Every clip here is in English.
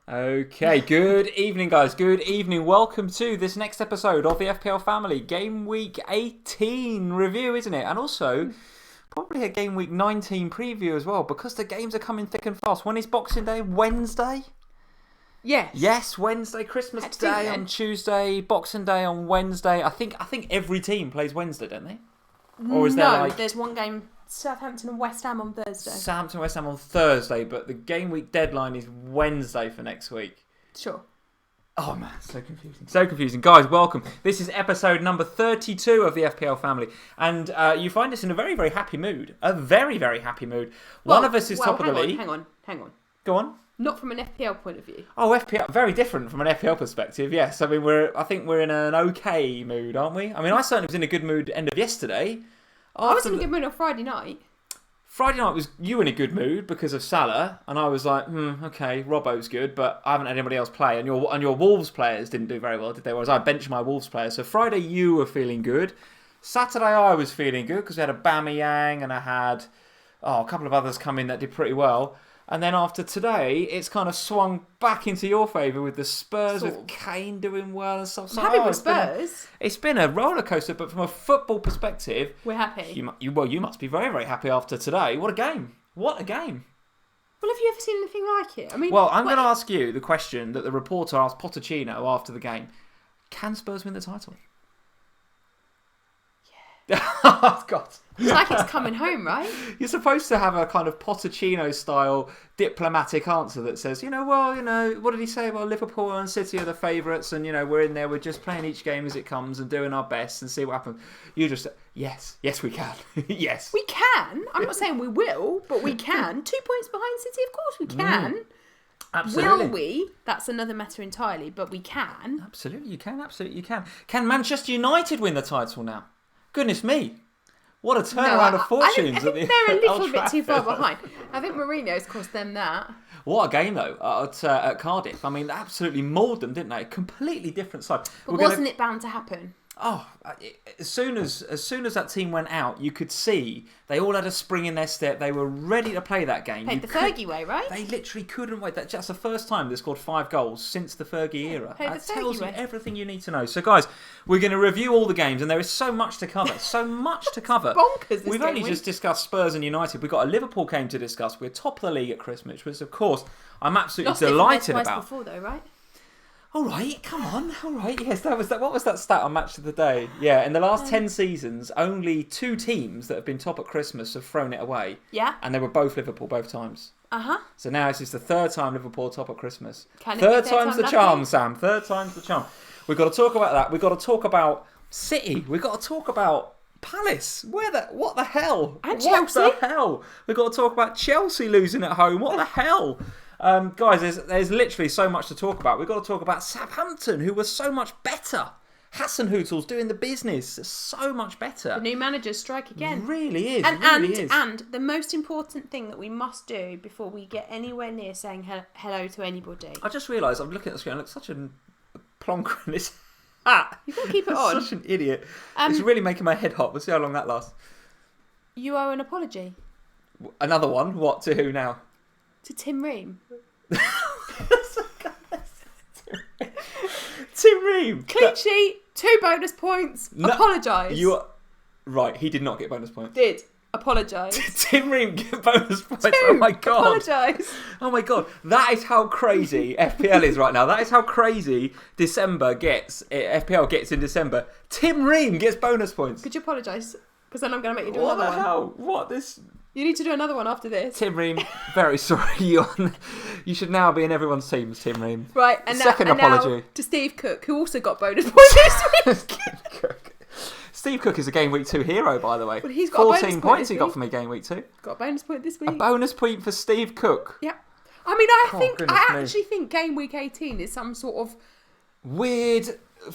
Okay, good evening guys, good evening. Welcome to this next episode of the FPL Family Game Week 18 review, isn't it? And also, probably a Game Week 19 preview as well, because the games are coming thick and fast. When is Boxing Day? Wednesday? Yes. Yes, Wednesday, Christmas Day on Tuesday, Boxing Day on Wednesday. I think every team plays Wednesday, don't they? Or is there there's one game, Southampton and West Ham on Thursday. Southampton and West Ham on Thursday, but the Game Week deadline is Wednesday for next week. Sure. Oh man, so confusing. So confusing. Guys, welcome. This is episode number 32 of the FPL Family. And you find us in a very, very happy mood. A very, very happy mood. One of us is top of the league. Hang on. Go on. Not from an FPL point of view. Oh, FPL, very different from an FPL perspective, yes. I mean, I think we're in an okay mood, aren't we? I mean, I certainly was in a good mood end of yesterday. I was in a good mood on Friday night. Friday night was you in a good mood because of Salah, and I was like, okay, Robbo's good, but I haven't had anybody else play, and your Wolves players didn't do very well, did they? Whereas I benched my Wolves players. So Friday you were feeling good. Saturday I was feeling good because we had Aubameyang and I had a couple of others come in that did pretty well. And then after today, it's kind of swung back into your favour with the Spurs, with Kane doing well and stuff. I'm happy with Spurs. It's been a roller coaster, but from a football perspective, we're happy. You must be very, very happy after today. What a game! What a game! Well, have you ever seen anything like it? I mean, I'm going to ask you the question that the reporter asked Pochettino after the game: can Spurs win the title? Yeah. Oh God. It's like it's coming home, right? You're supposed to have a kind of Pochettino-style diplomatic answer that says, what did he say? Well, Liverpool and City are the favourites, and we're in there. We're just playing each game as it comes and doing our best and see what happens. You just, yes, we can, yes, we can. I'm not saying we will, but we can. 2 points behind City, of course we can. Absolutely. Will we? That's another matter entirely, but we can. Absolutely, you can. Absolutely, you can. Can Manchester United win the title now? Goodness me. What a turnaround of fortunes. I think they're a little bit too far behind. I think Mourinho's cost them that. What a game, though, at Cardiff. I mean, they absolutely mauled them, didn't they? A completely different side. But wasn't it bound to happen? Oh, as soon as that team went out, you could see they all had a spring in their step. They were ready to play that game. Played the Fergie way, right? They literally couldn't wait. That's the first time they scored 5 goals since the Fergie era. That tells you everything you need to know. So, guys, we're going to review all the games, and there is so much to cover. So much to cover. Bonkers. We've only just discussed Spurs and United. We've got a Liverpool game to discuss. We're top of the league at Christmas, which, of course, I'm absolutely delighted about. Lost before, though, right? All right, come on. All right, yes, what was that stat on Match of the Day? Yeah, in the last 10 seasons, only 2 teams that have been top at Christmas have thrown it away. Yeah. And they were both Liverpool, both times. Uh-huh. So now this is the 3rd time Liverpool top at Christmas. Third time's the charm, Sam. 3rd time's the charm. We've got to talk about that. We've got to talk about City. We've got to talk about Palace. What the hell? And Chelsea. What the hell? We've got to talk about Chelsea losing at home. What the hell? Guys, there's literally so much to talk about. We've got to talk about Southampton, who was so much better. Hasenhüttl's doing the business. So much better. The new manager's strike again. It really is. And the most important thing that we must do before we get anywhere near saying hello to anybody. I just realised, I'm looking at the screen, I look such a plonker in this hat. You've got to keep it on. Such an idiot. It's really making my head hot. We'll see how long that lasts. You owe an apology. Another one? What? To who now? To Tim Ream. Tim Ream. Clean sheet, 2 bonus points. Apologise. Right, he did not get bonus points. Did. Apologise. Tim Ream get bonus points. 2. Oh my God. Apologise. Oh my God. That is how crazy FPL is right now. That is how crazy FPL gets in December. Tim Ream gets bonus points. Could you apologise? Because then I'm going to make you do another one. What the hell? What this... You need to do another one after this. Tim Ream, very sorry. You should now be in everyone's teams, Tim Ream. Right, and Second apology. Now to Steve Cook, who also got bonus points this week. Steve Cook is a Game Week 2 hero, by the way. Well, he's got 14 points he got for me Game Week 2. Got a bonus point this week. A bonus point for Steve Cook. Yeah. I mean, I actually think Game Week 18 is some sort of... weird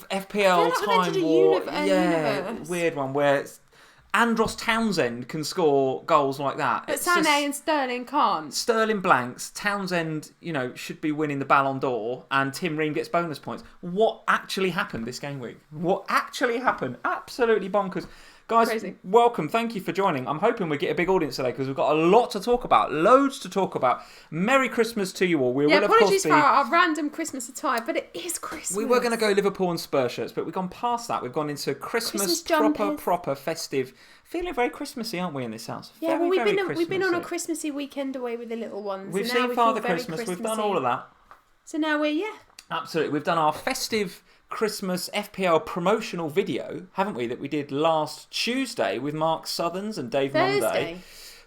FPL time war. Universe. Weird one where... Andros Townsend can score goals like that. But Sané and Sterling can't. Sterling blanks. Townsend, should be winning the Ballon d'Or, and Tim Ream gets bonus points. What actually happened this game week? What actually happened? Absolutely bonkers. Guys, Crazy. welcome. Thank you for joining. I'm hoping we get a big audience today because we've got a lot to talk about. Loads to talk about. Merry Christmas to you all. We will, of course, apologies for our random Christmas attire, but it is Christmas. We were going to go Liverpool and Spurs shirts, but we've gone past that. We've gone into Christmas proper festive. Feeling very Christmassy, aren't we, in this house? Yeah, very, we've been on a Christmassy weekend away with the little ones. We've seen Father Christmas. We've done all of that. So now Absolutely. We've done our festive Christmas FPL promotional video, haven't we, that we did last Tuesday with Mark Southerns and Dave Monday.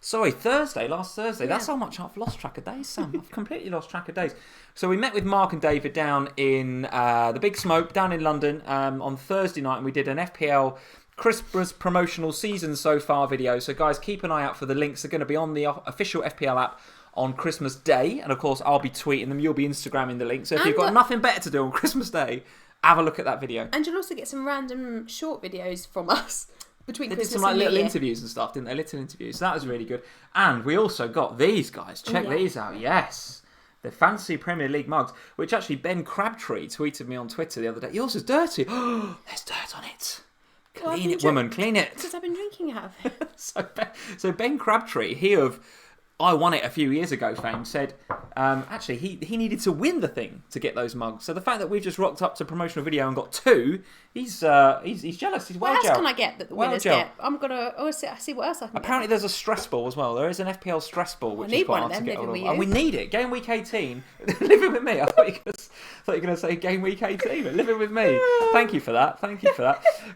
Sorry, last Thursday. That's how much I've lost track of days, Sam. I've completely lost track of days. So we met with Mark and David down in the Big Smoke, down in London, on Thursday night, and we did an FPL Christmas promotional season so far video. So guys, keep an eye out for the links. They're going to be on the official FPL app on Christmas Day, and of course I'll be tweeting them. You'll be Instagramming the link. So if you've got nothing better to do on Christmas Day, have a look at that video. And you'll also get some random short videos from us between Christmas and They did some New little Year. interviews and stuff, didn't they? Little interviews. So that was really good. And we also got these guys. Check these out. Yes. The Fantasy Premier League mugs, which actually Ben Crabtree tweeted me on Twitter the other day. Yours is dirty. Oh, there's dirt on it. Clean it, woman. Clean it. Because I've been drinking out of it. So Ben Crabtree, he of I Won It a few years ago fame, said actually he needed to win the thing to get those mugs. So the fact that we've just rocked up to promotional video and got two, he's jealous. He's What else can I get that the winners get? I'm gonna see what else I can Apparently there's a stress ball as well. There is an FPL stress ball which is quite hard to get hold of. And we need it. Game week 18. Living with me. I thought you were going to say game week 18, but living with me. Thank you for that.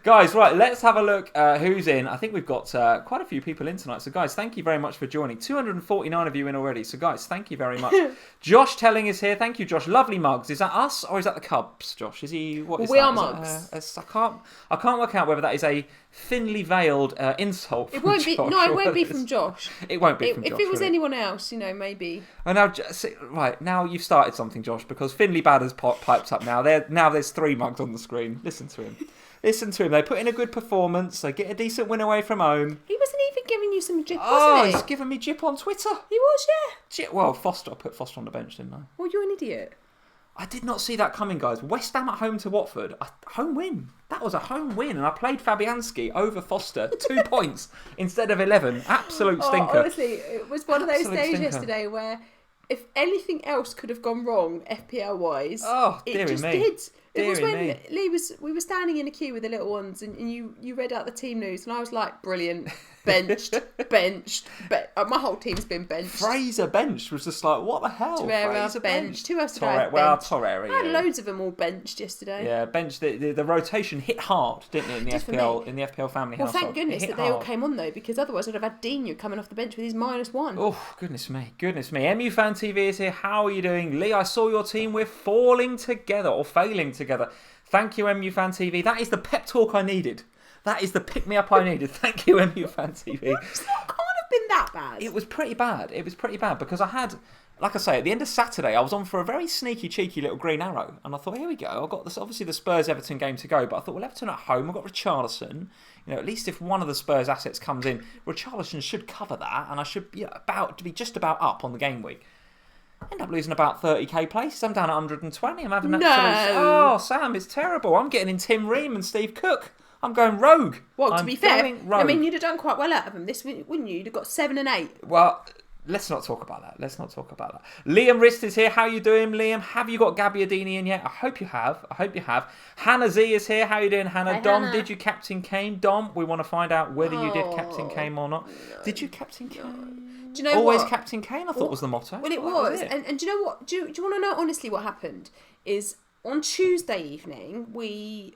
Guys, right, let's have a look who's in. I think we've got quite a few people in tonight. So guys, thank you very much for joining. 249 of you in already. So guys, thank you very much. Josh Telling is here. Thank you, Josh. Lovely mugs. Is that us or is that the Cubs, Josh? Is he? What is we that? are mugs. I can't work out whether that is a thinly veiled insult. It won't be. No, it won't be from Josh. It won't be from Josh. If it was anyone else, maybe. And now you've started something, Josh, because Finley Bad has piped up now. There's three mugs on the screen. Listen to him. They put in a good performance. They get a decent win away from home. He wasn't even giving you some jip, wasn't he? He's giving me jip on Twitter. He was, yeah. Well, Foster. I put Foster on the bench, didn't I? Well, you're an idiot. I did not see that coming, guys. West Ham at home to Watford. Home win. That was a home win. And I played Fabianski over Foster. 2 points instead of 11. Absolute stinker. Honestly, it was one of those days yesterday where if anything else could have gone wrong FPL-wise, it just did. It was when we were standing in a queue with the little ones and you read out the team news and I was like, brilliant, benched. My whole team's been benched. Fraser benched was just like, what the hell? Torreira benched. Who else did I have benched? Torreira, I had loads of them all benched yesterday. Yeah, benched. The rotation hit hard, didn't it, in the FPL family household? Well, thank goodness that they all came on though, because otherwise I'd have had Dino coming off the bench with his -1. Oh, goodness me. MU Fan TV is here. How are you doing? Lee, I saw your team. We're falling together or failing together. Thank you, MU Fan TV. That is the pep talk I needed. That is the pick-me-up I needed. Thank you, MU Fan TV. It's not kind of been that bad. It was pretty bad. Because I had, like I say, at the end of Saturday, I was on for a very sneaky, cheeky little green arrow. And I thought, here we go. I've got this, obviously the Spurs-Everton game to go. But I thought, well, Everton at home. I've got Richarlison. At least if one of the Spurs assets comes in, Richarlison should cover that. And I should be just about up on the game week. End up losing about 30k places. I'm down at 120. I'm having Oh, Sam, it's terrible. I'm getting in Tim Ream and Steve Cook. I'm going rogue. Well, to be fair, I mean, you'd have done quite well out of them this week, wouldn't you? You'd have got 7 and 8. Well, let's not talk about that. Liam Rist is here. How you doing, Liam? Have you got Gabbiadini in yet? I hope you have. Hannah Z is here. How you doing, Hannah? Hi, Dom, Hannah. Did you captain Kane? Dom, we want to find out whether you did captain Kane or not. No. Did you captain Kane? Do you know Always what? Captain Kane, I thought was the motto. Well, it was. And do you know what? Do you want to know honestly what happened? Is on Tuesday evening, we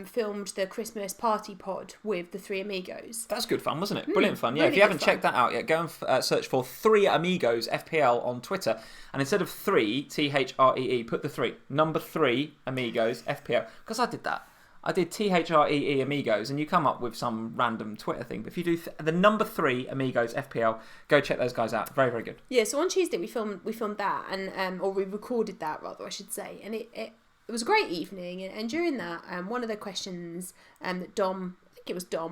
filmed the Christmas party pod with the Three Amigos. That's good fun, wasn't it? Brilliant fun. Yeah, really if you haven't checked that out yet, go and search for Three Amigos FPL on Twitter. And instead of 3, THREE, put the 3. Number 3 Amigos FPL. Because I did that. I did THREE Amigos, and you come up with some random Twitter thing. But if you do the number 3 Amigos FPL, go check those guys out. Very, very good. Yeah, so on Tuesday we filmed that, and or we recorded that rather, I should say, and it was a great evening. And during that, one of the questions that Dom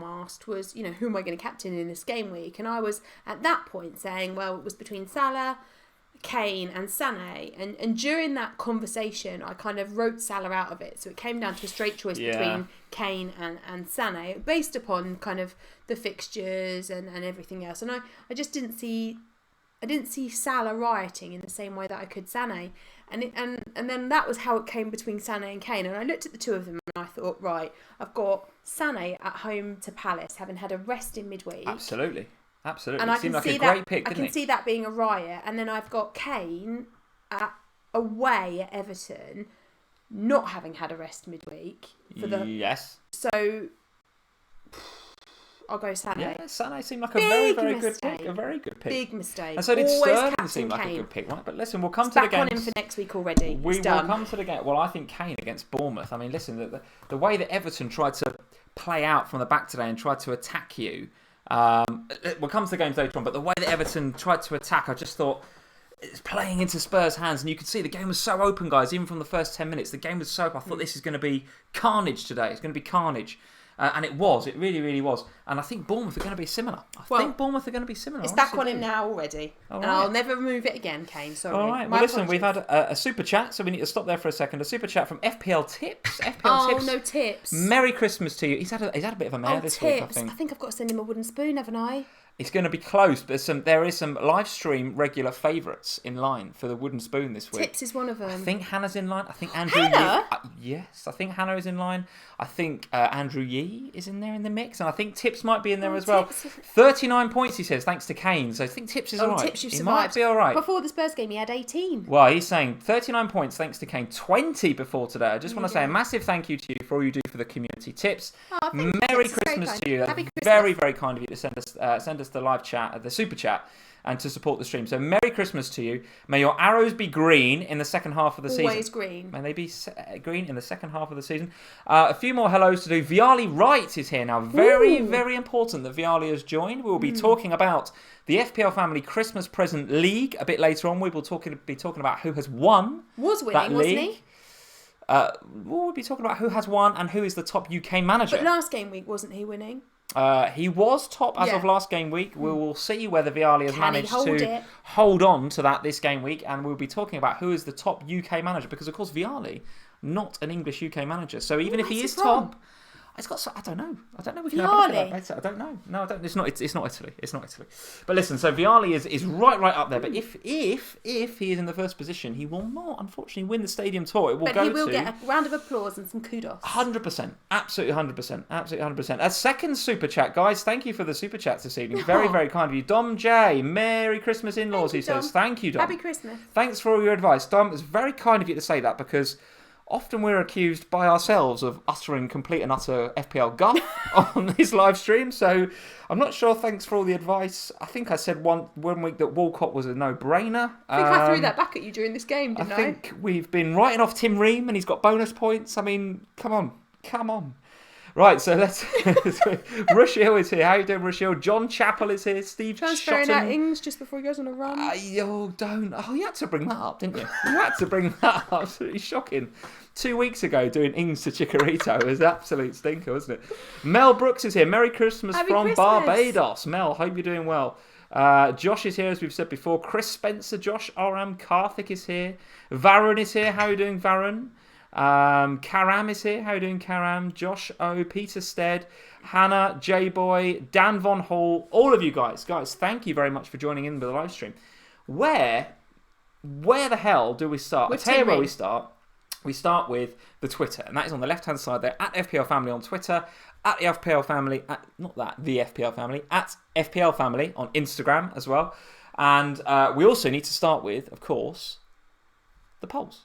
asked was, who am I going to captain in this game week? And I was at that point saying, well, it was between Salah, Kane and Sané, and during that conversation I kind of wrote Salah out of it, so it came down to a straight choice between Kane and Sané based upon kind of the fixtures and everything else, and I just didn't see Salah rioting in the same way that I could Sané, and then that was how it came between Sané and Kane, and I looked at the two of them and I thought, right, I've got Sané at home to Palace having had a rest in midweek. Absolutely. And I can see that. I can see that being a riot. And then I've got Kane away at Everton, not having had a rest midweek. Yes. So I'll go Sané. Yeah, Sané seemed like a very good pick. A very good pick. Big mistake. And so did Always Sterling seem like a good pick, right? But listen, we'll come to the games. Back on him for next week already. We will come to the game. Well, I think Kane against Bournemouth. I mean, listen, the way that Everton tried to play out from the back today and tried to attack you. We'll come to the games later on, but the way that Everton tried to attack, I just thought it's playing into Spurs' hands, and you could see the game was so open, guys. Even from the first 10 minutes, the game was so open. I thought this is going to be carnage today. It's going to be carnage. And it was. It really, really was. And I think Bournemouth are going to be similar. It's back on him now already. And I'll never move it again, Kane. Sorry. All right. Well, listen, we've had a super chat, so we need to stop there for a second. A super chat from FPL Tips. Tips. No tips. Merry Christmas to you. He's had a bit of a mare this week, I think. I think I've got to send him a wooden spoon, haven't I? It's going to be close, but there is some live stream regular favourites in line for the wooden spoon this week. Tips is one of them. I think Hannah's in line. I think Andrew Hannah? Yes, I think Hannah is in line. I think Andrew Yee is in there in the mix, and I think Tips might be in there as well. 39 points, he says, thanks to Kane. So I think Tips is all right. Tips, you've he survived. might be all right. Before the Spurs game, he had 18. Well, he's saying 39 points thanks to Kane, 20 before today. I just want to say a massive thank you to you for all you do for the community. Tips, Merry Christmas to you. That's very, very kind of you to send us the live chat, the super chat, and to support the stream. So Merry Christmas to you. May your arrows be green in the second half of the season. Always green. May they be green in the second half of the season. A few more hellos to do. Viali Wright is here now. Very, very important that Viali has joined. We will be talking about the FPL Family Christmas Present League a bit later on. We will be talking about who has won that league. Wasn't he? We'll be talking about who has won and who is the top UK manager. But last game week, wasn't he winning? He was top as of last game week. We will see whether Viali has managed to hold on to that this game week, and we'll be talking about who is the top UK manager, because of course Viali, not an English UK manager. So even if he is top, it's got. I don't know. We can have a look at that later. I don't know. No, I don't. It's not Italy. It's not Italy. But listen, so Viali is right up there. But if he is in the first position, he will not, unfortunately, win the stadium tour. It will he will get a round of applause and some kudos. 100%, absolutely 100%. A second super chat, guys. Thank you for the super chats this evening. Very, very kind of you, Dom J. Merry Christmas, in-laws. He says, "Thank you, Dom. Happy Christmas. Thanks for all your advice, Dom. It's very kind of you to say that, because often we're accused by ourselves of uttering complete and utter FPL guff on this live stream, so I'm not sure. Thanks for all the advice. I think I said one week that Walcott was a no-brainer. I think I threw that back at you during this game, didn't I? I think we've been writing off Tim Ream and he's got bonus points. I mean, come on. Right, so let's... Rushiel is here. How you doing, Rushiel? John Chappell is here. Steve transferring out Ings just before he goes on a run. Don't. Oh, you had to bring that up, didn't you? You had to bring that up. Absolutely shocking. 2 weeks ago, doing Ings to Chicharito was an absolute stinker, wasn't it? Mel Brooks is here. Merry Christmas from Barbados. Mel, hope you're doing well. Josh is here, as we've said before. Chris Spencer, Josh Oram, Karthik is here. Varun is here. How are you doing, Varun? Karam is here. How are you doing, Karam? Josh O, Peter Stead, Hannah, J-Boy, Dan Von Hall, all of you guys, thank you very much for joining in with the live stream. Where the hell do we start? I'll tell you where we start. We start with the Twitter, and that is on the left-hand side there, at FPL Family on Twitter, at the FPL Family, at FPL Family on Instagram as well. And we also need to start with, of course, the polls.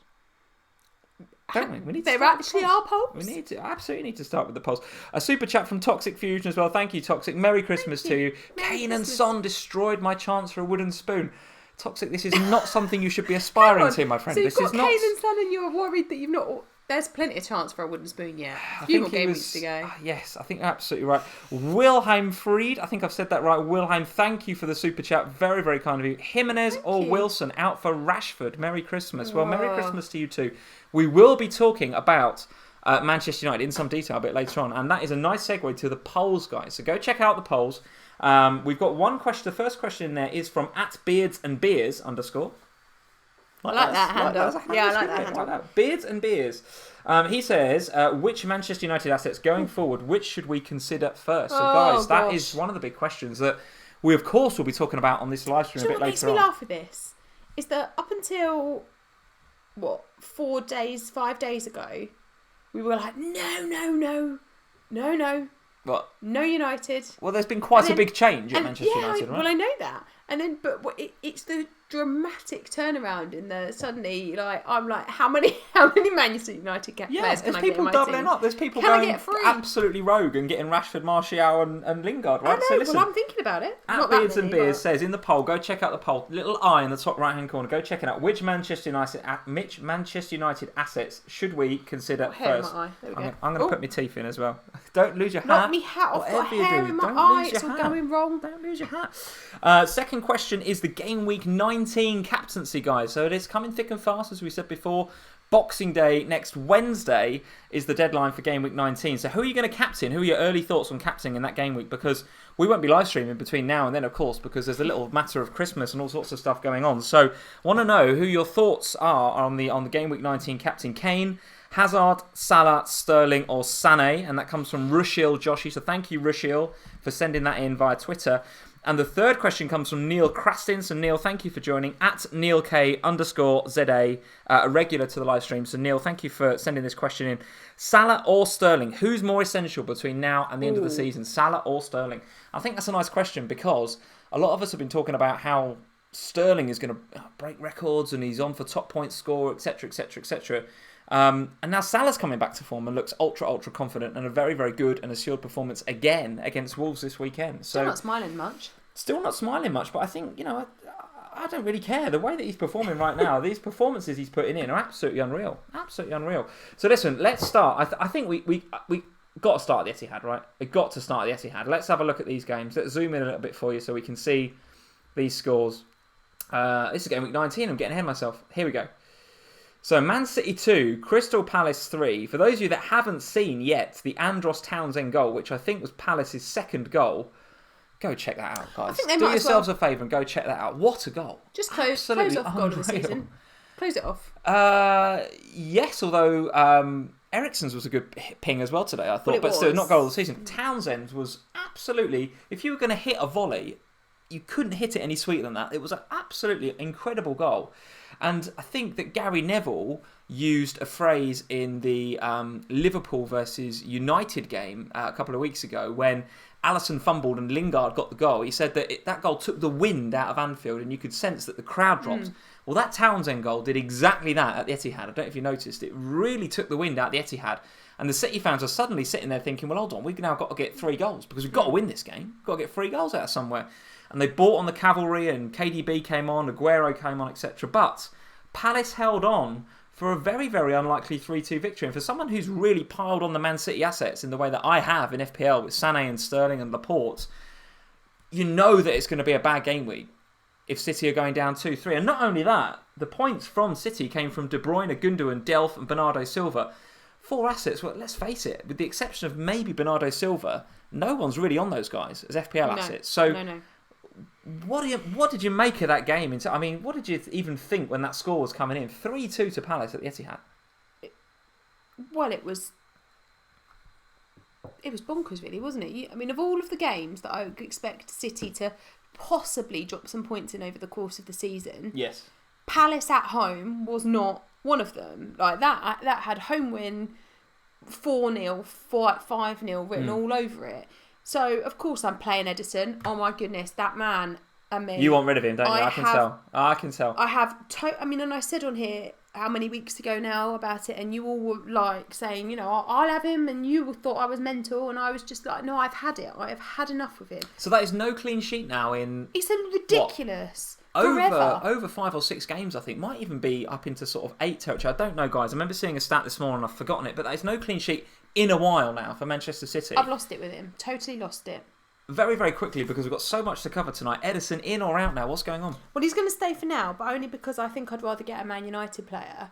Don't we? There actually are polls. We absolutely need to start with the polls. A super chat from Toxic Fusion as well. Thank you, Toxic. Merry Christmas to you. Kane and Son destroyed my chance for a wooden spoon. Toxic, this is not something you should be aspiring to, my friend. So you've got Kane and Son and you're worried that you've not... There's plenty of chance for a wooden spoon yet. A few more game weeks to go. Yes, I think you're absolutely right. Wilhelm Fried, I think I've said that right. Wilhelm, thank you for the super chat. Very, very kind of you. Jimenez Wilson out for Rashford. Merry Christmas. Well, Merry Christmas to you too. We will be talking about Manchester United in some detail a bit later on, and that is a nice segue to the polls, guys. So go check out the polls. We've got one question. The first question in there is from @beards and beers _ I like that handle. Yeah, I like that handle. Beards and beers. He says, which Manchester United assets going forward, which should we consider first? So, guys, that is one of the big questions that we, of course, will be talking about on this live stream a bit later on. What makes me laugh with this is that up until, 5 days ago, we were like, no. What? No United. Well, there's been quite a big change at Manchester United, right? Well, I know that. And then, but it's the dramatic turnaround in the suddenly, I'm like, how many Manchester United players can I get in my team? There's people doubling up. There's people going absolutely rogue and getting Rashford, Martial and Lingard, right? I know, so listen, I'm thinking about it. At Beards and Beers says in the poll, go check out the poll, little eye in the top right hand corner, go check it out. Which Manchester United assets should we consider first? There we go. I'm going to put my teeth in as well. Don't lose your hat. Knock me hat off. Got hair in my eye. It's all going wrong. Don't lose your hat. Second question is the Game Week 19 captaincy, guys. So it is coming thick and fast, as we said before. Boxing Day next Wednesday is the deadline for Game Week 19. So who are you going to captain? Who are your early thoughts on captaining in that game week? Because we won't be live streaming between now and then, of course, because there's a little matter of Christmas and all sorts of stuff going on. So want to know who your thoughts are on the Game Week 19 captain. Kane, Hazard, Salah, Sterling or Sané. And that comes from Rushil Joshi. So thank you, Rushil, for sending that in via Twitter. And the third question comes from Neil Crastin. So Neil, thank you for joining. At NeilK_ZA, a regular to the live stream. So Neil, thank you for sending this question in. Salah or Sterling? Who's more essential between now and the end of the season? Salah or Sterling? I think that's a nice question because a lot of us have been talking about how Sterling is going to break records and he's on for top point score, etc., etc., etc. And now Salah's coming back to form and looks ultra confident and a very, very good and assured performance again against Wolves this weekend. Still not smiling much. But I think, I don't really care. The way that he's performing right now, these performances he's putting in are absolutely unreal. So listen, let's start. I think we got to start at the Etihad, right? We got to start at the Etihad. Let's have a look at these games. Let's zoom in a little bit for you so we can see these scores. This is Game Week 19. I'm getting ahead of myself. Here we go. So Man City 2, Crystal Palace 3. For those of you that haven't seen yet, the Andros Townsend goal, which I think was Palace's second goal, go check that out, guys. Do yourselves a favour and go check that out. What a goal. Just close off goal of the season. Close it off. Yes, although Eriksen's was a good ping as well today, I thought. But still, not goal of the season. Townsend's was absolutely... If you were going to hit a volley, you couldn't hit it any sweeter than that. It was an absolutely incredible goal. And I think that Gary Neville used a phrase in the Liverpool versus United game a couple of weeks ago when Alisson fumbled and Lingard got the goal. He said that that goal took the wind out of Anfield and you could sense that the crowd dropped. Well, that Townsend goal did exactly that at the Etihad. I don't know if you noticed. It really took the wind out of the Etihad. And the City fans are suddenly sitting there thinking, well, hold on, we've now got to get 3 goals because we've got to win this game. We've got to get 3 goals out of somewhere. And they bought on the cavalry and KDB came on, Aguero came on, etc. But Palace held on for a very, very unlikely 3-2 victory. And for someone who's really piled on the Man City assets in the way that I have in FPL with Sané and Sterling and Laporte, you know that it's going to be a bad game week if City are going down 2-3. And not only that, the points from City came from De Bruyne, Gundogan, Delph and Bernardo Silva. 4 assets, well, let's face it, with the exception of maybe Bernardo Silva, no one's really on those guys as FPL assets. So no. What did you make of that game? I mean, what did you even think when that score was coming in? 3-2 to Palace at the Etihad. Well, it was bonkers, really, wasn't it? I mean, of all of the games that I would expect City to possibly drop some points in over the course of the season, yes, Palace at home was not one of them. Like that had home win 4-0, 5-0 written all over it. So, of course, I'm playing Edison. Oh, my goodness, that man. I mean, you want rid of him, don't you? I can tell. I have... and I said on here how many weeks ago now about it, and you all were, like, saying, I'll have him, and you thought I was mental, and I was just like, no, I've had it. I have had enough of him. So that is no clean sheet now in... It's ridiculous. Over 5 or 6 games, I think. Might even be up into sort of 8 territory. I don't know, guys. I remember seeing a stat this morning, I've forgotten it, but there's no clean sheet in a while now for Manchester City. I've lost it with him. Totally lost it. Very, very quickly, because we've got so much to cover tonight. Edison, in or out now? What's going on? Well, he's going to stay for now, but only because I think I'd rather get a Man United player.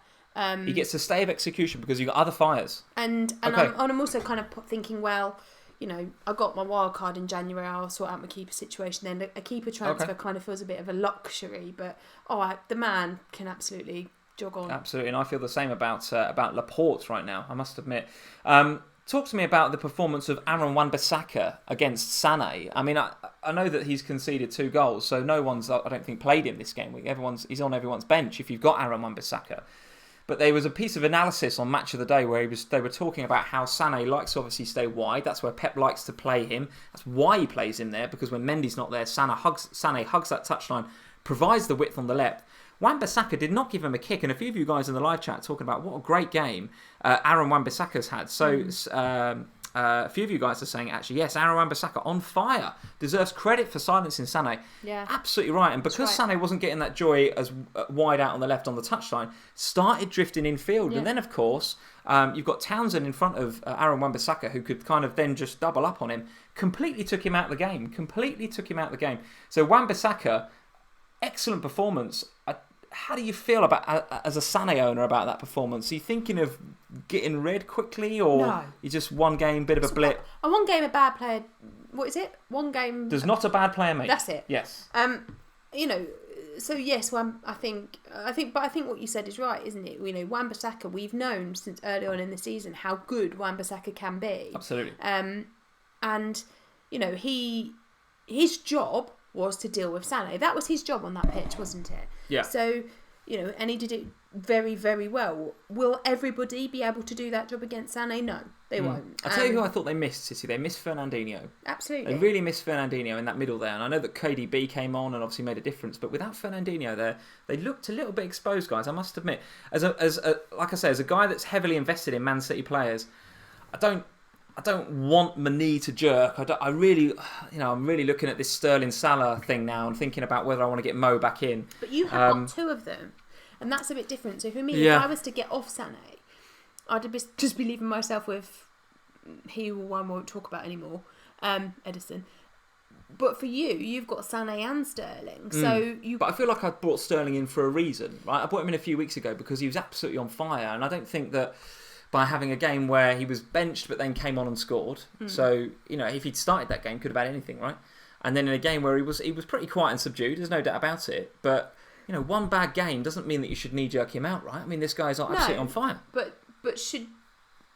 He gets a stay of execution because you've got other fires. And I'm also kind of thinking, well, I got my wild card in January. I'll sort out my keeper situation then. A keeper transfer kind of feels a bit of a luxury, but the man can absolutely jog on. Absolutely, and I feel the same about Laporte right now, I must admit. Talk to me about the performance of Aaron Wan-Bissaka against Sané. I mean, I know that he's conceded 2 goals, so no one's, I don't think, played him this game week. He's on everyone's bench if you've got Aaron Wan-Bissaka. But there was a piece of analysis on Match of the Day where they were talking about how Sané likes to obviously stay wide. That's where Pep likes to play him. That's why he plays him there, because when Mendy's not there, Sané hugs that touchline, provides the width on the left. Wan-Bissaka did not give him a kick, and a few of you guys in the live chat talking about what a great game Aaron Wan-Bissaka's had. So a few of you guys are saying, actually, yes, Aaron Wan-Bissaka on fire, deserves credit for silencing Sané. Yeah, absolutely right. And because Sané wasn't getting that joy as wide out on the left on the touchline, started drifting infield. And then, of course, you've got Townsend in front of Aaron Wan-Bissaka, who could kind of then just double up on him. Completely took him out of the game. So Wan-Bissaka, excellent performance. How do you feel as a Sané owner about that performance? Are you thinking of getting rid quickly, or you just one game, bit of a blip? One game, a bad player. What is it? One game. Does not a bad player make? That's it. Yes. So yes, I think what you said is right, isn't it? Wan-Bissaka, we've known since early on in the season how good Wan-Bissaka can be. Absolutely. And his job was to deal with Sané. That was his job on that pitch, wasn't it? Yeah. So, and he did it very, very well. Will everybody be able to do that job against Sané? No, they won't. I'll tell you who I thought they missed, City. They missed Fernandinho. Absolutely. They really missed Fernandinho in that middle there. And I know that KDB came on and obviously made a difference, but without Fernandinho there, they looked a little bit exposed, guys, I must admit. Like I say, as a guy that's heavily invested in Man City players, I don't want my knee to jerk. I'm really looking at this Sterling Salah thing now and thinking about whether I want to get Mo back in. But you have got 2 of them, and that's a bit different. So for me, if I was to get off Sané, I'd just be leaving myself with who I won't talk about anymore, Edison. But for you've got Sané and Sterling. So But I feel like I brought Sterling in for a reason, right? I brought him in a few weeks ago because he was absolutely on fire, and I don't think that by having a game where he was benched but then came on and scored. So, if he'd started that game, could have had anything, right? And then in a game where he was pretty quiet and subdued, there's no doubt about it. But, one bad game doesn't mean that you should knee-jerk him out, right? I mean, this guy's absolutely on fire. But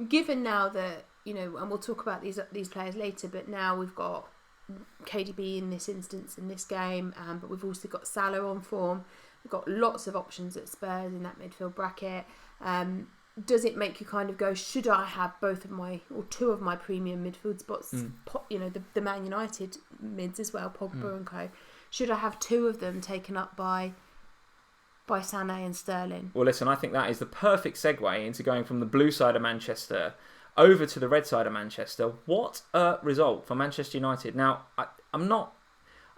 given now that, and we'll talk about these players later, but now we've got KDB in this instance, in this game, but we've also got Salah on form. We've got lots of options at Spurs in that midfield bracket. Does it make you kind of go, should I have both of my, or 2 of my premium midfield spots, the Man United mids as well, Pogba and co, should I have 2 of them taken up by Sané and Sterling? Well, listen, I think that is the perfect segue into going from the blue side of Manchester over to the red side of Manchester. What a result for Manchester United. Now,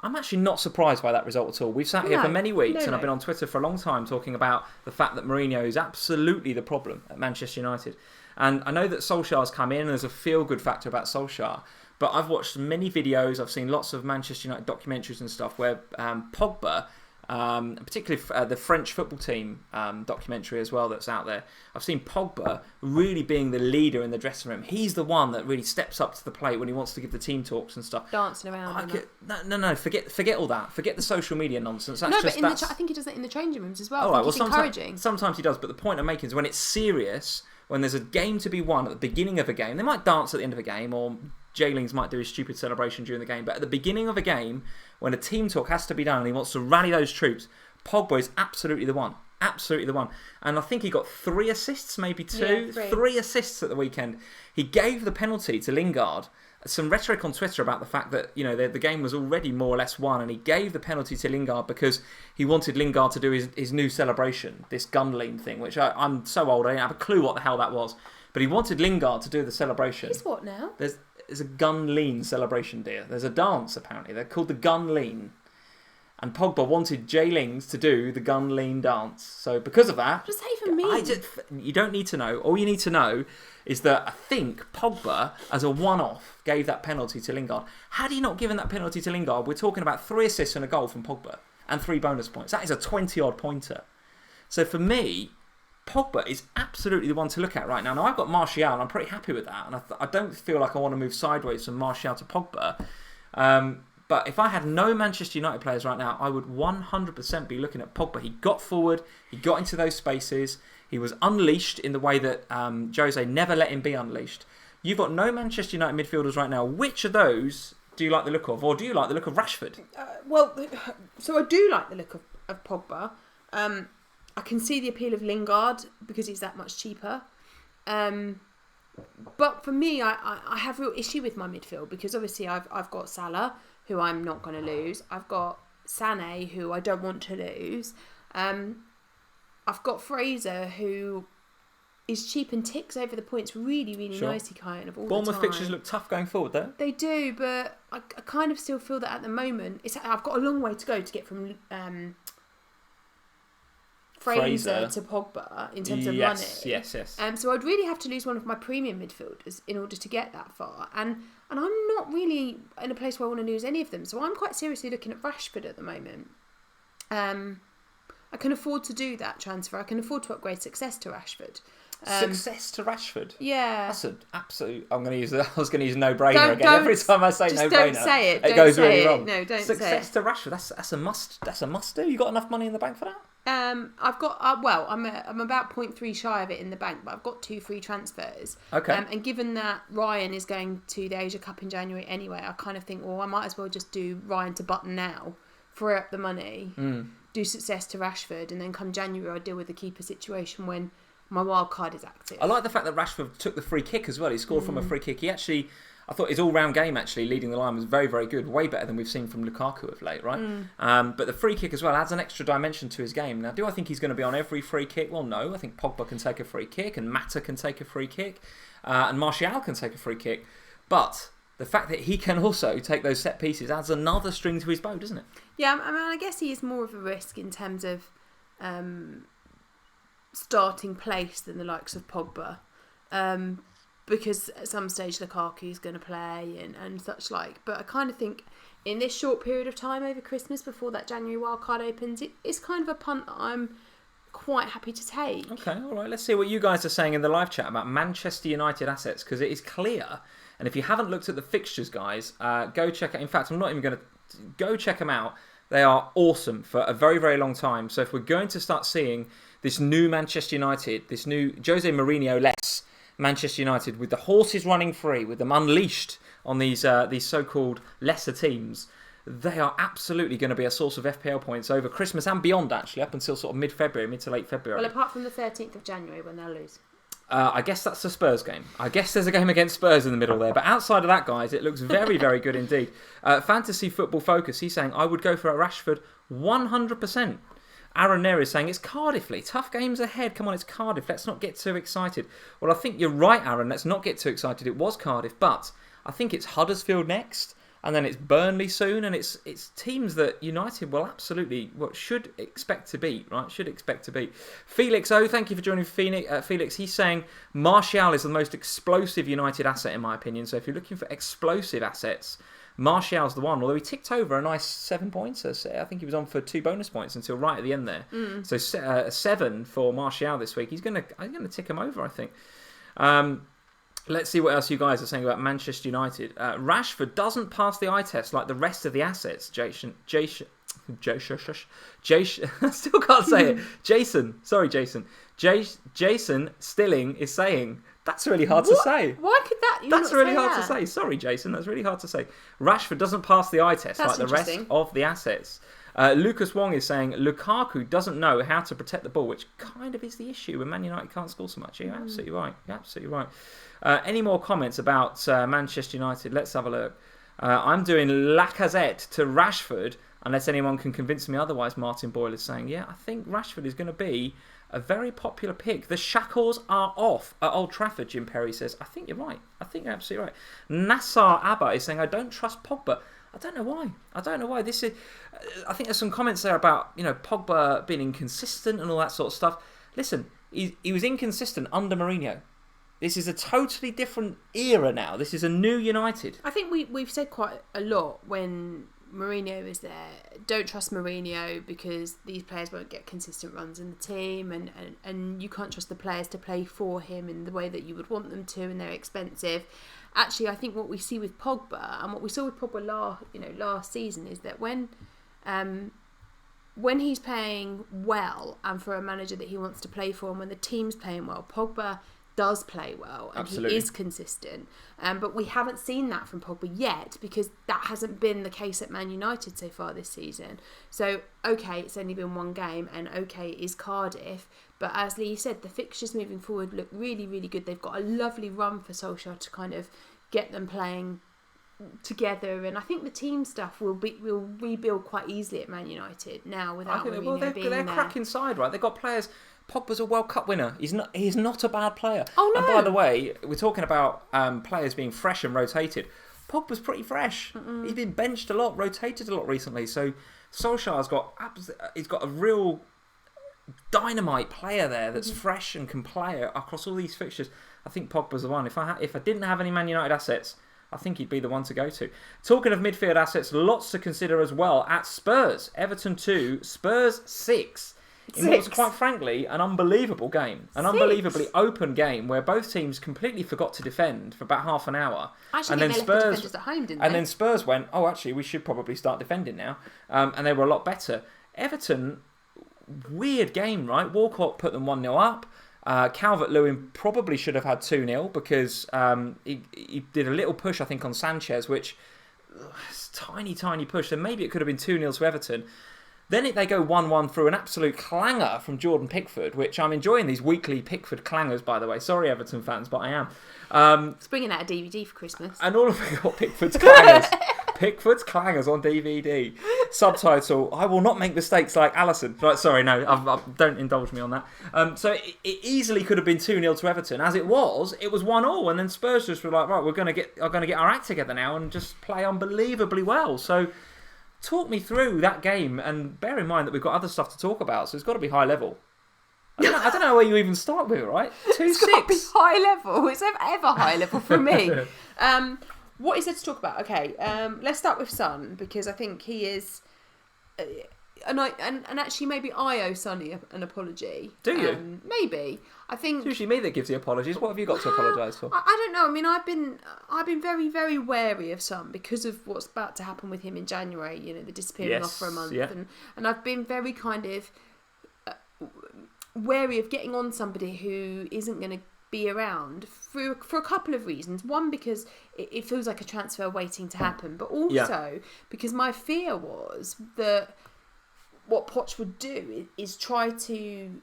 I'm actually not surprised by that result at all. We've sat here for many weeks and I've been on Twitter for a long time talking about the fact that Mourinho is absolutely the problem at Manchester United. And I know that Solskjaer's come in and there's a feel-good factor about Solskjaer, but I've watched many videos, I've seen lots of Manchester United documentaries and stuff where Pogba, particularly the French football team documentary as well that's out there, I've seen Pogba really being the leader in the dressing room. He's the one that really steps up to the plate when he wants to give the team talks and stuff. Dancing around. No, forget all that. Forget the social media nonsense. I think he does that in the changing rooms as well. It's encouraging. Sometimes he does, but the point I'm making is when it's serious, when there's a game to be won at the beginning of a game, they might dance at the end of a game, or Jaylings might do his stupid celebration during the game, but at the beginning of a game, when a team talk has to be done and he wants to rally those troops, Pogba is absolutely the one. Absolutely the one. And I think he got 3 assists, maybe 2. Yeah, 3 assists at the weekend. He gave the penalty to Lingard. Some rhetoric on Twitter about the fact that the game was already more or less won, and he gave the penalty to Lingard because he wanted Lingard to do his new celebration, this gun lean thing, which I'm so old I didn't have a clue what the hell that was. But he wanted Lingard to do the celebration. It's what now? There's a gun lean celebration, dear. There's a dance, apparently. They're called the gun lean. And Pogba wanted Jaylings to do the gun lean dance. So because of that... What does that even mean? You don't need to know. All you need to know is that I think Pogba, as a one-off, gave that penalty to Lingard. Had he not given that penalty to Lingard, we're talking about 3 assists and a goal from Pogba and 3 bonus points. That is a 20-odd pointer. So for me, Pogba is absolutely the one to look at right now. Now, I've got Martial, and I'm pretty happy with that. And I don't feel like I want to move sideways from Martial to Pogba. But if I had no Manchester United players right now, I would 100% be looking at Pogba. He got forward, he got into those spaces, he was unleashed in the way that José never let him be unleashed. You've got no Manchester United midfielders right now. Which of those do you like the look of? Or do you like the look of Rashford? So I do like the look of Pogba. I can see the appeal of Lingard because he's that much cheaper. But for me, I have real issue with my midfield because obviously I've got Salah, who I'm not going to lose. I've got Sané, who I don't want to lose. I've got Fraser, who is cheap and ticks over the points really, really nicely kind of all Bournemouth the time. fixtures look tough going forward, though. They do, but I kind of still feel that at the moment, I've got a long way to go to get from Fraser to Pogba in terms of money. Yes. So I'd really have to lose one of my premium midfielders in order to get that far. And I'm not really in a place where I want to lose any of them. So I'm quite seriously looking at Rashford at the moment. I can afford to do that transfer. I can afford to upgrade success to Rashford. Success to Rashford? Yeah. That's an absolute... I was going to use no-brainer again. Every time I say no-brainer, don't say it. It goes really wrong. No, don't success say to it. Rashford. That's a must. That's a must do. You got enough money in the bank for that? I've got I'm about 0.3 shy of it in the bank, but I've got 2 free transfers. Okay. And given that Ryan is going to the Asia Cup in January anyway, I kind of think, well, I might as well just do Ryan to Button now, free up the money, do success to Rashford, and then come January I'll deal with the keeper situation when my wild card is active. I like the fact that Rashford took the free kick as well. He scored from a free kick. He actually, I thought his all-round game actually leading the line was very, very good. Way better than we've seen from Lukaku of late, right? But the free kick as well adds an extra dimension to his game. Now, do I think he's going to be on every free kick? Well, no. I think Pogba can take a free kick and Mata can take a free kick and Martial can take a free kick. But the fact that he can also take those set pieces adds another string to his bow, doesn't it? Yeah, I mean, I guess he is more of a risk in terms of starting place than the likes of Pogba. Because at some stage Lukaku is going to play and such like. But I kind of think in this short period of time over Christmas before that January wildcard opens, it's kind of a punt that I'm quite happy to take. Okay, all right. Let's see what you guys are saying in the live chat about Manchester United assets, because it is clear. And if you haven't looked at the fixtures, guys, go check out. In fact, I'm not even going to go check them out. They are awesome for a very, very long time. So if we're going to start seeing this new Manchester United, this new Jose Mourinho-less Manchester United, with the horses running free, with them unleashed on these so-called lesser teams, they are absolutely going to be a source of FPL points over Christmas and beyond, actually, up until sort of mid-February, mid to late February. Well, apart from the 13th of January when they'll lose. I guess that's the Spurs game. I guess there's a game against Spurs in the middle there. But outside of that, guys, it looks very, very good indeed. Fantasy Football Focus, he's saying, I would go for a Rashford 100%. Aaron Nair is saying, it's Cardiff, Lee. Tough games ahead. Come on, it's Cardiff. Let's not get too excited. Well, I think you're right, Aaron. Let's not get too excited. It was Cardiff, but I think it's Huddersfield next, and then it's Burnley soon, and it's teams that United will absolutely, should expect to beat, right? Should expect to beat. Felix O, thank you for joining Felix. He's saying Martial is the most explosive United asset, in my opinion. So if you're looking for explosive assets, Martial's the one, although he ticked over a nice 7 points. I think he was on for 2 bonus points until right at the end there. So 7 for Martial this week. I'm going to tick him over, I think. Let's see what else you guys are saying about Manchester United. Rashford doesn't pass the eye test like the rest of the assets. Jason, I still can't say it. Jason Stilling is saying, that's really hard to say. Why could that? That's really hard to say. Sorry, Jason. That's really hard to say. Rashford doesn't pass the eye test like the rest of the assets. Lucas Wong is saying Lukaku doesn't know how to protect the ball, which kind of is the issue when Man United can't score so much. You're absolutely right. You're absolutely right. Any more comments about Manchester United? Let's have a look. I'm doing Lacazette to Rashford, unless anyone can convince me otherwise. Martin Boyle is saying, yeah, I think Rashford is going to be a very popular pick. The shackles are off at Old Trafford, Jim Perry says. I think you're right. I think you're absolutely right. Nassar Abba is saying, I don't trust Pogba. I don't know why. This is. I think there's some comments there about Pogba being inconsistent and all that sort of stuff. Listen, he was inconsistent under Mourinho. This is a totally different era now. This is a new United. I think we've said quite a lot when Mourinho is there. Don't trust Mourinho because these players won't get consistent runs in the team, and you can't trust the players to play for him in the way that you would want them to, and they're expensive. Actually, I think what we see with Pogba and what we saw with Pogba last season is that when he's playing well and for a manager that he wants to play for, and when the team's playing well, Pogba does play well and Absolutely. He is consistent. But we haven't seen that from Pogba yet because that hasn't been the case at Man United so far this season. So, okay, it's only been one game and okay, it is Cardiff. But as Lee said, the fixtures moving forward look really, really good. They've got a lovely run for Solskjaer to kind of get them playing together, and I think the team stuff will rebuild quite easily at Man United now without Mourinho being there. They're cracking side, right? They've got players. Pogba's a World Cup winner. He's not a bad player. Oh no! And by the way, we're talking about players being fresh and rotated. Pogba's pretty fresh. He's been benched a lot, rotated a lot recently. So Solskjaer's got a real dynamite player there that's fresh and can play across all these fixtures. I think Pogba's the one. If I didn't have any Man United assets, I think he'd be the one to go to. Talking of midfield assets, lots to consider as well at Spurs. Everton 2, Spurs 6. In what was, quite frankly, an unbelievable game. An unbelievably open game where both teams completely forgot to defend for about half an hour. Actually, they left the defenders at home, didn't they? And then Spurs went, oh, actually, we should probably start defending now. And they were a lot better. Everton, weird game, right? Walcott put them 1-0 up. Calvert-Lewin probably should have had 2-0 because he did a little push, I think, on Sanchez, which tiny push. And maybe it could have been 2-0 to Everton. Then they go 1-1 through an absolute clanger from Jordan Pickford, which I'm enjoying these weekly Pickford clangers, by the way. Sorry, Everton fans, but I am. It's bringing out a DVD for Christmas. And all of them got Pickford's clangers. Pickford's clangers on DVD. Subtitle, I will not make mistakes like Alisson. Right, sorry, no, don't indulge me on that. So it easily could have been 2-0 to Everton. As it was 1-1, and then Spurs just were like, right, we're going to get our act together now and just play unbelievably well. So talk me through that game, and bear in mind that we've got other stuff to talk about, so it's got to be high level. I don't know where you even start with, right? 2-6. It's got to be high level. It's ever high level for me. What is there to talk about? Okay, let's start with Son, because I think he is... And actually, maybe I owe Sonny an apology. Do you? Maybe. I think it's usually me that gives the apologies. What have you got to apologise for? I don't know. I mean, I've been very, very wary of Son because of what's about to happen with him in January. You know, the disappearing off for a month, and I've been very kind of wary of getting on somebody who isn't going to be around for a couple of reasons. One, because it feels like a transfer waiting to happen, but also because my fear was that what Poch would do is try to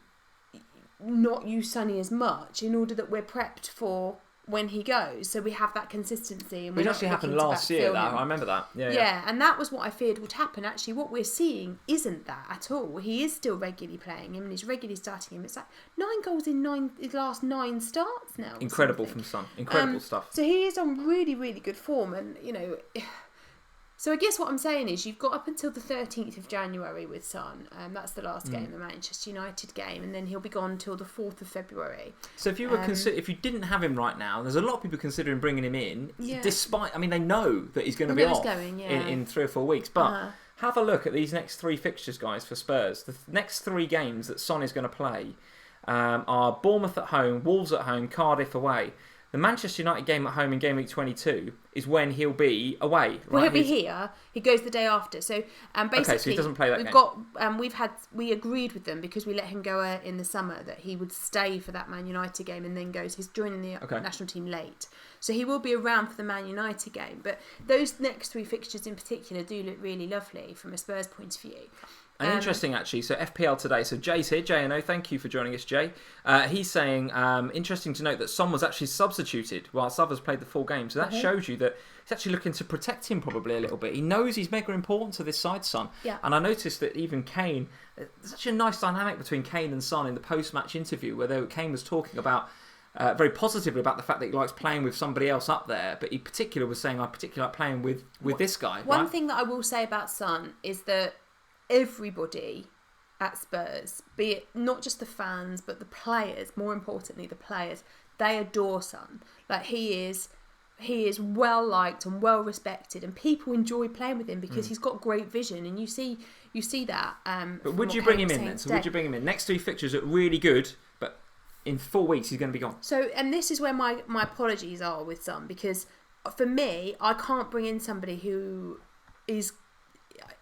not use Sonny as much in order that we're prepped for when he goes, so we have that consistency. And which actually happened last year. I remember that. Yeah, and that was what I feared would happen. Actually, what we're seeing isn't that at all. He is still regularly playing him and he's regularly starting him. It's like 9 goals in his last 9 starts now. Incredible from Son. Incredible stuff. So he is on really, really good form, and you know. So I guess what I'm saying is you've got up until the 13th of January with Son. That's the last game, the Manchester United game, and then he'll be gone till the 4th of February. So if you were if you didn't have him right now, there's a lot of people considering bringing him in. Despite, I mean, they know that he's going to be off in 3 or 4 weeks. But have a look at these next 3 fixtures, guys, for Spurs. The next 3 games that Son is going to play are Bournemouth at home, Wolves at home, Cardiff away. The Manchester United game at home in Gameweek 22 is when he'll be away. Right? Well, he'll be here. He goes the day after. So basically, so he doesn't play that game. We agreed with them because we let him go in the summer that he would stay for that Man United game and then goes. He's joining the national team late, so he will be around for the Man United game. But those next 3 fixtures in particular do look really lovely from a Spurs point of view. And interesting, actually. So FPL today. So Jay's here. JNO, thank you for joining us, Jay. He's saying, interesting to note that Son was actually substituted whilst others played the full game. So that shows you that he's actually looking to protect him probably a little bit. He knows he's mega important to this side, Son. Yeah. And I noticed that even Kane, there's such a nice dynamic between Kane and Son in the post-match interview where Kane was talking about very positively about the fact that he likes playing with somebody else up there, but he particularly was saying, I particularly like playing with this guy. One thing that I will say about Son is that everybody at Spurs, be it not just the fans but the players, more importantly the players, they adore Son. Like, he is he is well liked and well respected, and people enjoy playing with him because he's got great vision, and you see that. But would you bring him in then? So would you bring him in? Next 3 fixtures look really good, but in 4 weeks he's going to be gone. So, and this is where my apologies are with Son, because for me, I can't bring in somebody who is.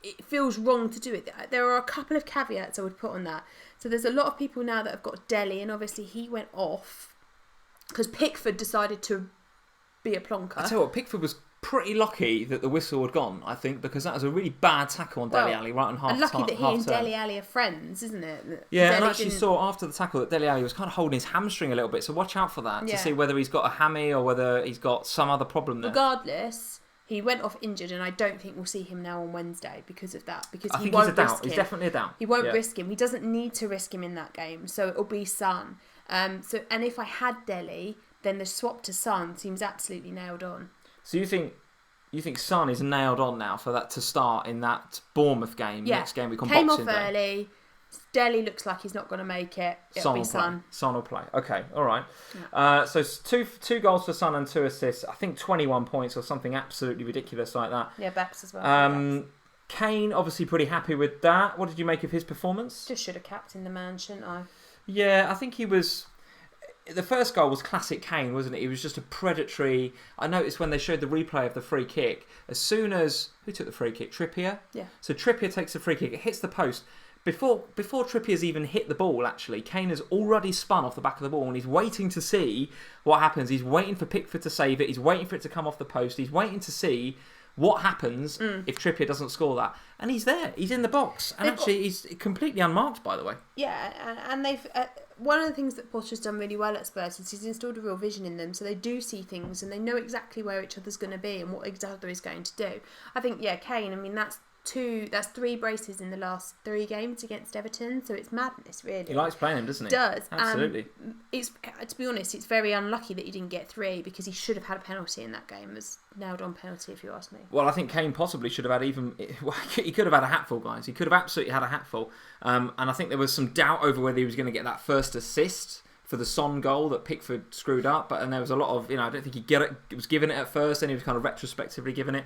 It feels wrong to do it. There are a couple of caveats I would put on that. So there's a lot of people now that have got Dele, and obviously he went off because Pickford decided to be a plonker. I tell you what, Pickford was pretty lucky that the whistle had gone, I think, because that was a really bad tackle on Dele Alli right on half time. And lucky that he and Dele Alli are friends, isn't it? Yeah, and I actually saw after the tackle that Dele Alli was kind of holding his hamstring a little bit, so watch out for that to see whether he's got a hammy or whether he's got some other problem there. Regardless, he went off injured, and I don't think we'll see him now on Wednesday because of that. Because I think he's a doubt. He's definitely a doubt. He won't risk him. He doesn't need to risk him in that game, so it'll be Son. And if I had Dele, then the swap to Son seems absolutely nailed on. So you think Son is nailed on now for that to start in that Bournemouth game next game week on Boxing Day? Came off early. Dele looks like he's not going to make it. It'll be Son. Son will play. Okay, all right. Yeah. So two goals for Son and 2 assists. I think 21 points or something absolutely ridiculous like that. Yeah, Bex as well. Kane, obviously pretty happy with that. What did you make of his performance? Just should have captained the man, shouldn't I? Yeah, I think he was... The first goal was classic Kane, wasn't it? He was just a predatory... I noticed when they showed the replay of the free kick, as soon as... Who took the free kick? Trippier? Yeah. So Trippier takes the free kick, it hits the post. Before Trippier's even hit the ball, actually, Kane has already spun off the back of the ball and he's waiting to see what happens. He's waiting for Pickford to save it. He's waiting for it to come off the post. He's waiting to see what happens if Trippier doesn't score that. And he's there. He's in the box. And he's completely unmarked, by the way. Yeah, and they've... one of the things that Potter's done really well at Spurs is he's installed a real vision in them, so they do see things and they know exactly where each other's going to be and what each other is going to do. I think, Kane, I mean, that's 3 braces in the last 3 games against Everton, so it's madness, really. He likes playing him, doesn't he? He does. Absolutely. It's, to be honest, it's very unlucky that he didn't get 3 because he should have had a penalty in that game. It was nailed on penalty, if you ask me. Well, I think Kane possibly should have had even... Well, he could have had a hatful, guys. He could have absolutely had a hatful. And I think there was some doubt over whether he was going to get that first assist for the Son goal that Pickford screwed up. And there was a lot of... I don't think he was given it at first, then he was kind of retrospectively given it.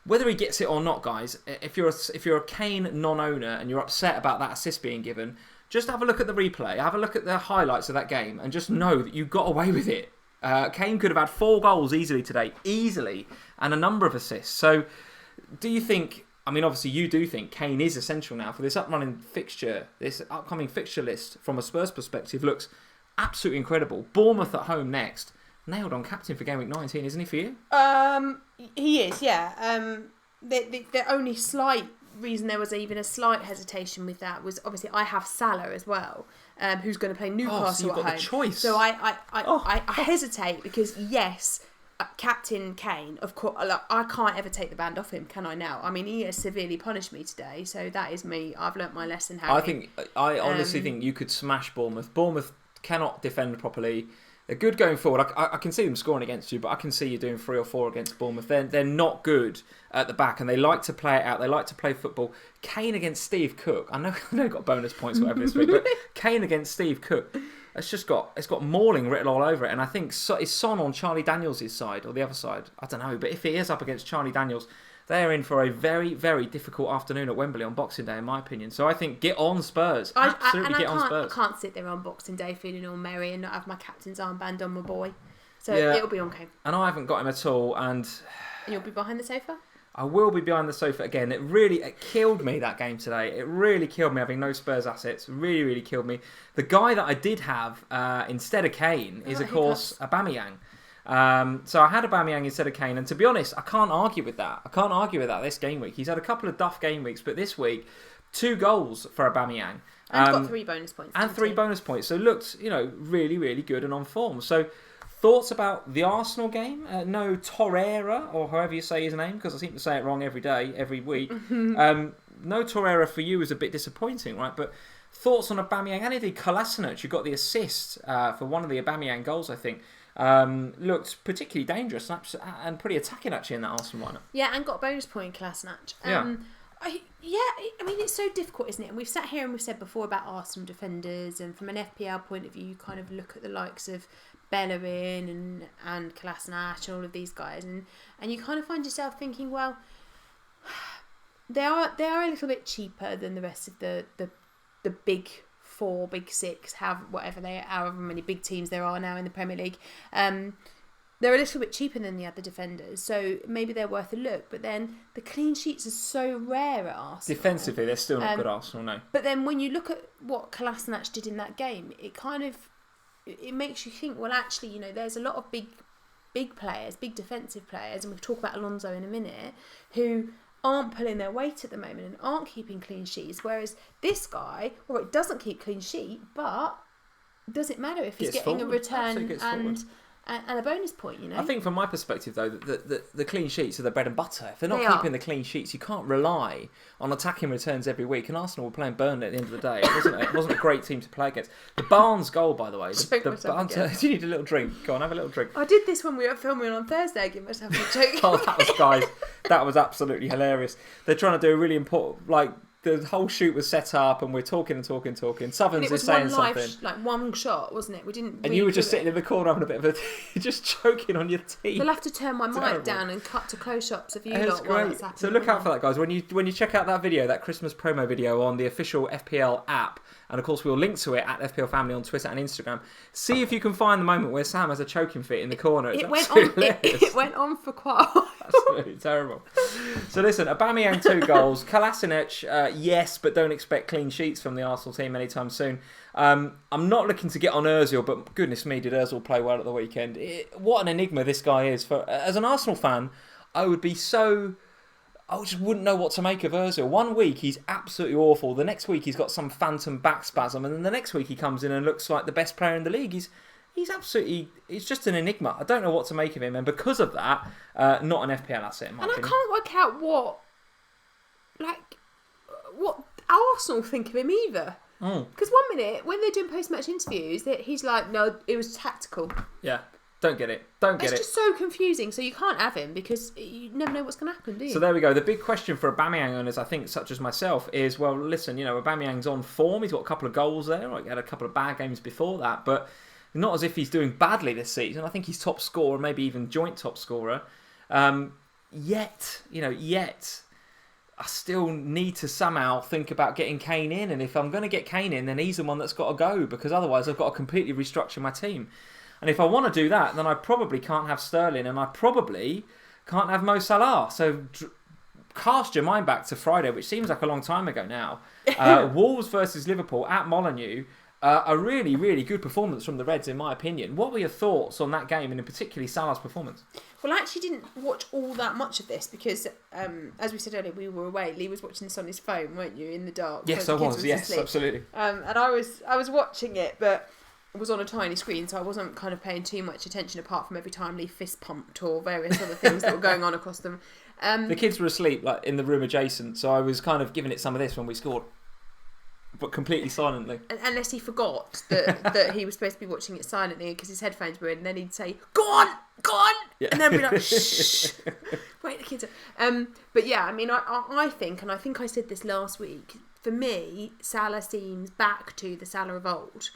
Whether he gets it or not, guys, if you're a Kane non-owner and you're upset about that assist being given, just have a look at the replay, have a look at the highlights of that game, and just know that you got away with it. Kane could have had 4 goals easily today, and a number of assists. So, do you think? I mean, obviously, you do think Kane is essential now for this upcoming fixture list from a Spurs perspective looks absolutely incredible. Bournemouth at home next. Nailed on captain for Gameweek 19, isn't he, for you? He is, yeah. The only slight reason there was even a slight hesitation with that was obviously I have Salah as well, who's going to play Newcastle so you've got at home. The choice. So I hesitate because yes, Captain Kane, of course, I can't ever take the band off him, can I now? I mean, he has severely punished me today, so that is me. I've learnt my lesson, Harry. I honestly think you could smash Bournemouth. Bournemouth cannot defend properly. They're good going forward. I can see them scoring against you, but I can see you doing 3 or 4 against Bournemouth. They're not good at the back, and they like to play it out. They like to play football. Kane against Steve Cook. I know got bonus points or whatever this week, but Kane against Steve Cook. It's got mauling written all over it. And I think is Son on Charlie Daniels' side or the other side? I don't know. But if he is up against Charlie Daniels, they're in for a very, very difficult afternoon at Wembley on Boxing Day, in my opinion. So I think get on Spurs. Absolutely get on Spurs. I can't sit there on Boxing Day feeling all merry and not have my captain's armband on my boy. So it'll be on Kane. And I haven't got him at all. And you'll be behind the sofa? I will be behind the sofa again. It killed me, that game today. It really killed me having no Spurs assets. Really, really killed me. The guy that I did have instead of Kane is, of course, Aubameyang. So I had Aubameyang instead of Kane, and to be honest, I can't argue with that. This game week. He's had a couple of duff game weeks, but this week, 2 goals for Aubameyang. And got 3 bonus points. And 3 bonus points. So looked, really, really good and on form. So thoughts about the Arsenal game? No Torreira, or however you say his name, because I seem to say it wrong every day, every week. No Torreira for you is a bit disappointing, right? But thoughts on Aubameyang? And indeed, Kolasinac, who got the assist for one of the Aubameyang goals, I think. Looked particularly dangerous and pretty attacking actually in that Arsenal lineup. Yeah, and got a bonus point, Kolasinac. I mean, it's so difficult, isn't it? And we've sat here and we've said before about Arsenal defenders, and from an FPL point of view, you kind of look at the likes of Bellerin and Kolasinac and all of these guys, and you kind of find yourself thinking, well, they are a little bit cheaper than the rest of the big four, big six, however many big teams there are now in the Premier League. They're a little bit cheaper than the other defenders, so maybe they're worth a look. But then the clean sheets are so rare at Arsenal. Defensively, they're still not good, Arsenal, no. But then when you look at what Kolasinac did in that game, it makes you think, well, actually, there's a lot of big players, big defensive players, and we'll talk about Alonso in a minute, who aren't pulling their weight at the moment and aren't keeping clean sheets. Whereas this guy, it doesn't keep clean sheet, but does it matter if he's getting a return and a bonus point, I think from my perspective, though, the clean sheets are the bread and butter. If they're not keeping the clean sheets, you can't rely on attacking returns every week. And Arsenal were playing Burnley at the end of the day. It wasn't a great team to play against. The Barnes goal, by the way. Do you need a little drink? Go on, have a little drink. I did this when we were filming on Thursday. I gave myself a drink. That was absolutely hilarious. They're trying to do a really important, the whole shoot was set up, and we're talking. Southerns is saying something. One shot, wasn't it? We didn't. And you were just sitting in the corner having a bit of just choking on your teeth. They'll have to turn my mic down and cut to close-ups of you lot while that's happening. So look out for that, guys. When you check out that video, that Christmas promo video on the official FPL app, and of course we'll link to it at FPL Family on Twitter and Instagram. See if you can find the moment where Sam has a choking fit in the corner. It went on for quite a while. Absolutely terrible. So listen, Aubameyang 2 goals. Kolasinac, yes, but don't expect clean sheets from the Arsenal team anytime soon. I'm not looking to get on Ozil, but goodness me, did Ozil play well at the weekend. What an enigma this guy is. As an Arsenal fan, I just wouldn't know what to make of Ozil. One week he's absolutely awful. The next week he's got some phantom back spasm, and then the next week he comes in and looks like the best player in the league. He's just an enigma. I don't know what to make of him, and because of that, not an FPL asset in my opinion. I can't work out what Arsenal think of him either. Because 1 minute, when they're doing post-match interviews, he's like, no, it was tactical. Yeah. Don't get it. It's just so confusing. So you can't have him because you never know what's going to happen, do you? So there we go. The big question for Aubameyang owners, I think, such as myself, is, well, listen, Aubameyang's on form. He's got a couple of goals there. He had a couple of bad games before that, but not as if he's doing badly this season. I think he's top scorer, maybe even joint top scorer. Yet, I still need to somehow think about getting Kane in. And if I'm going to get Kane in, then he's the one that's got to go, because otherwise I've got to completely restructure my team. And if I want to do that, then I probably can't have Sterling, and I probably can't have Mo Salah. So cast your mind back to Friday, which seems like a long time ago now. Wolves versus Liverpool at Molineux. A really, really good performance from the Reds, in my opinion. What were your thoughts on that game, and in particularly Salah's performance? Well, I actually didn't watch all that much of this because, as we said earlier, we were away. Lee was watching this on his phone, weren't you, in the dark? Yes, I was. Yes, absolutely. And I was watching it, but it was on a tiny screen, so I wasn't kind of paying too much attention, apart from every time Lee fist pumped or various other things that were going on across them. The kids were asleep, in the room adjacent, so I was kind of giving it some of this when we scored, but completely silently. Unless he forgot that he was supposed to be watching it silently because his headphones were in, and then he'd say, "Go on!" Yeah. And then be like, "Shh, wait the kids up." But yeah, I mean, I think I said this last week. For me, Salah seems back to the Salah of old.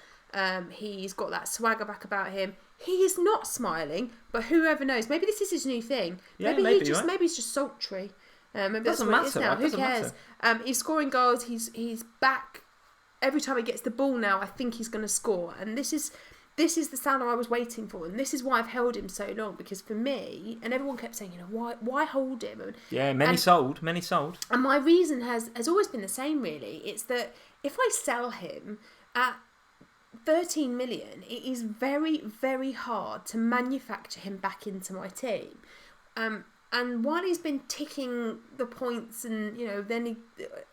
He's got that swagger back about him. He is not smiling, but whoever knows? Maybe this is his new thing. Yeah, maybe he's just sultry. Maybe that's what it is now. Who cares? He's scoring goals. He's back. Every time he gets the ball now, I think he's going to score. And this is the Salah I was waiting for, and this is why I've held him so long. Because for me, and everyone kept saying, why hold him? Many sold. And my reason has always been the same. Really, it's that if I sell him at 13 million, it is very, very hard to manufacture him back into my team. And while he's been ticking the points, and then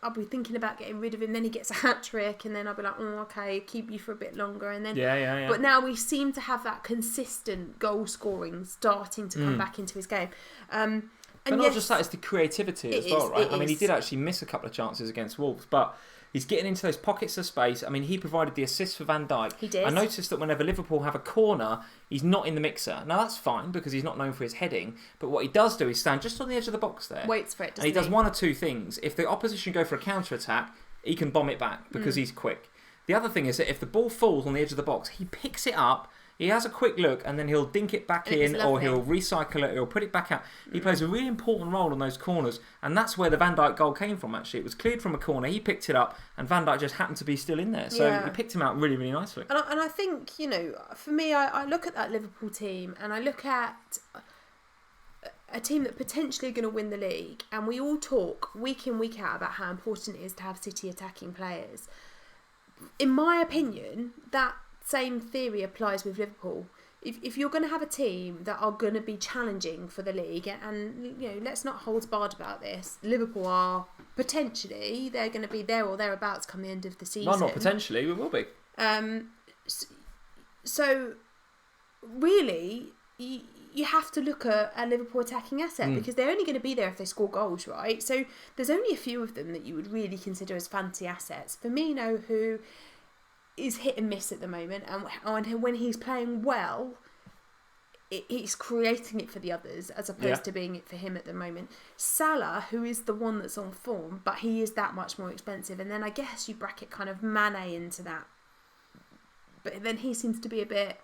I'll be thinking about getting rid of him. Then he gets a hat trick, and then I'll be like, "Oh, okay, keep you for a bit longer." And then, yeah. But now we seem to have that consistent goal scoring starting to come back into his game. But not just that; it's the creativity as well, right? I mean, he did actually miss a couple of chances against Wolves, but He's getting into those pockets of space. I mean, he provided the assist for Van Dijk. He did. I noticed that whenever Liverpool have a corner, he's not in the mixer. Now, that's fine because he's not known for his heading. But what he does do is stand just on the edge of the box there. Waits for it, and he does one or two things. If the opposition go for a counter-attack, he can bomb it back because he's quick. The other thing is that if the ball falls on the edge of the box, he picks it up, he has a quick look, and then he'll dink it back in, or he'll recycle it, or he'll put it back out. He plays a really important role on those corners, and that's where the Van Dijk goal came from, actually. It was cleared from a corner, he picked it up, and Van Dijk just happened to be still in there. So he picked him out really, really nicely. And I think, for me, I look at that Liverpool team, and I look at a team that potentially are going to win the league, and we all talk week in, week out about how important it is to have City attacking players. In my opinion, that same theory applies with Liverpool. If you're going to have a team that are going to be challenging for the league, and let's not hold barred about this, Liverpool are potentially, they're going to be there or thereabouts come the end of the season. Well, not potentially, we will be. So really, you have to look at a Liverpool attacking asset because they're only going to be there if they score goals, right? So there's only a few of them that you would really consider as fancy assets. Firmino, who is hit and miss at the moment, and when he's playing well, he's creating it for the others as opposed to being it for him at the moment. Salah, who is the one that's on form, but he is that much more expensive. And then I guess you bracket kind of Mane into that. But then he seems to be a bit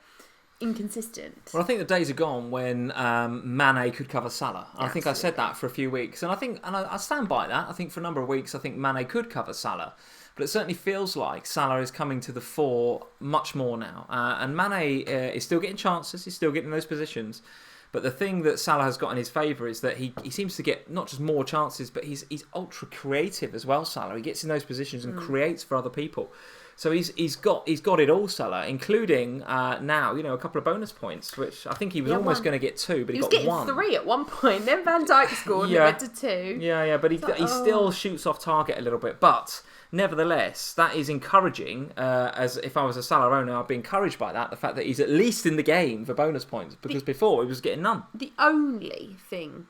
inconsistent. Well, I think the days are gone when Mane could cover Salah. I think I said that for a few weeks, and I stand by that. I think for a number of weeks, I think Mane could cover Salah, but it certainly feels like Salah is coming to the fore much more now. And Mane is still getting chances. He's still getting those positions. But the thing that Salah has got in his favour is that he seems to get not just more chances, but he's ultra creative as well. Salah, he gets in those positions and creates for other people. So he's got it all, Salah, including now a couple of bonus points, which I think he was almost going to get 2, but he got 1. He was getting 3 at one point. Then Van Dijk scored and it went to 2. Yeah, but he still shoots off target a little bit. But nevertheless, that is encouraging. As if I was a Salah owner, I'd be encouraged by that. The fact that he's at least in the game for bonus points, because before he was getting none. The only thing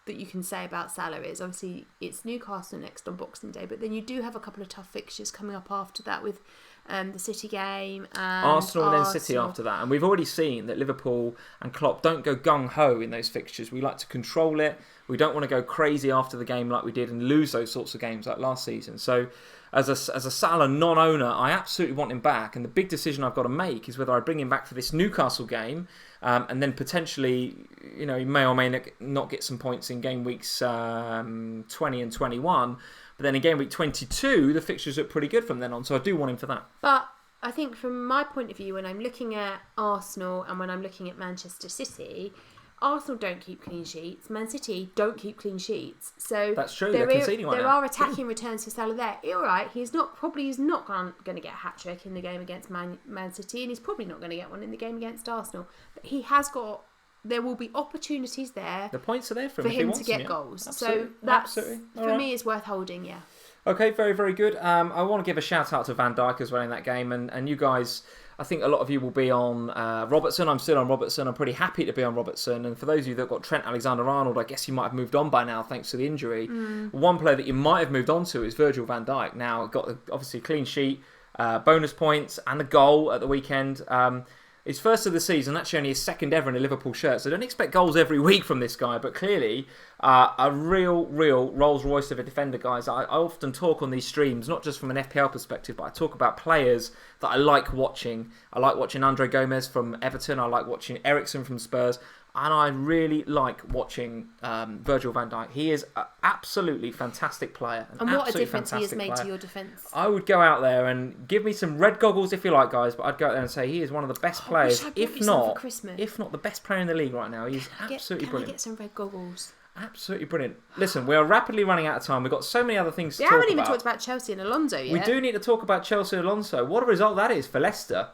that you can say about Salah is obviously it's Newcastle next on Boxing Day, but then you do have a couple of tough fixtures coming up after that with the City game and Arsenal and then City after that. And we've already seen that Liverpool and Klopp don't go gung-ho in those fixtures. We like to control it. We don't want to go crazy after the game like we did and lose those sorts of games like last season. So as a Salah non-owner, I absolutely want him back. And the big decision I've got to make is whether I bring him back for this Newcastle game and then potentially, he may or may not get some points in game weeks 20 and 21. But then in game week 22, the fixtures look pretty good from then on. So I do want him for that. But I think from my point of view, when I'm looking at Arsenal and when I'm looking at Manchester City, Arsenal don't keep clean sheets. Man City don't keep clean sheets. So that's true. They're conceding right now. There are attacking returns for Salah there. You're right. He's not going to get a hat trick in the game against Man City, and he's probably not going to get one in the game against Arsenal. But he has got. There will be opportunities there. The points are there for him to get goals. Absolutely. So that's for me is worth holding. Yeah. Okay, very, very good. I want to give a shout out to Van Dijk as well in that game, and you guys. I think a lot of you will be on Robertson. I'm still on Robertson. I'm pretty happy to be on Robertson. And for those of you that got Trent Alexander-Arnold, I guess you might have moved on by now thanks to the injury. One player that you might have moved on to is Virgil van Dijk. Now, got obviously a clean sheet, bonus points and a goal at the weekend. His first of the season, actually only his second ever in a Liverpool shirt. So don't expect goals every week from this guy. But clearly, a real Rolls Royce of a defender, guys. I often talk on these streams, not just from an FPL perspective, but I talk about players that I like watching. I like watching Andre Gomez from Everton. I like watching Ericsson from Spurs. And I really like watching Virgil van Dijk. He is an absolutely fantastic player. And what a difference he has made to your defence. I would go out there and give me some red goggles if you like, guys, but I'd go out there and say he is one of the best players, if not the best player in the league right now. He's absolutely brilliant. Can I get some red goggles? Absolutely brilliant. Listen, we are rapidly running out of time. We've got so many other things to talk about. We haven't even talked about Chelsea and Alonso yet. We do need to talk about Chelsea and Alonso. What a result that is for Leicester.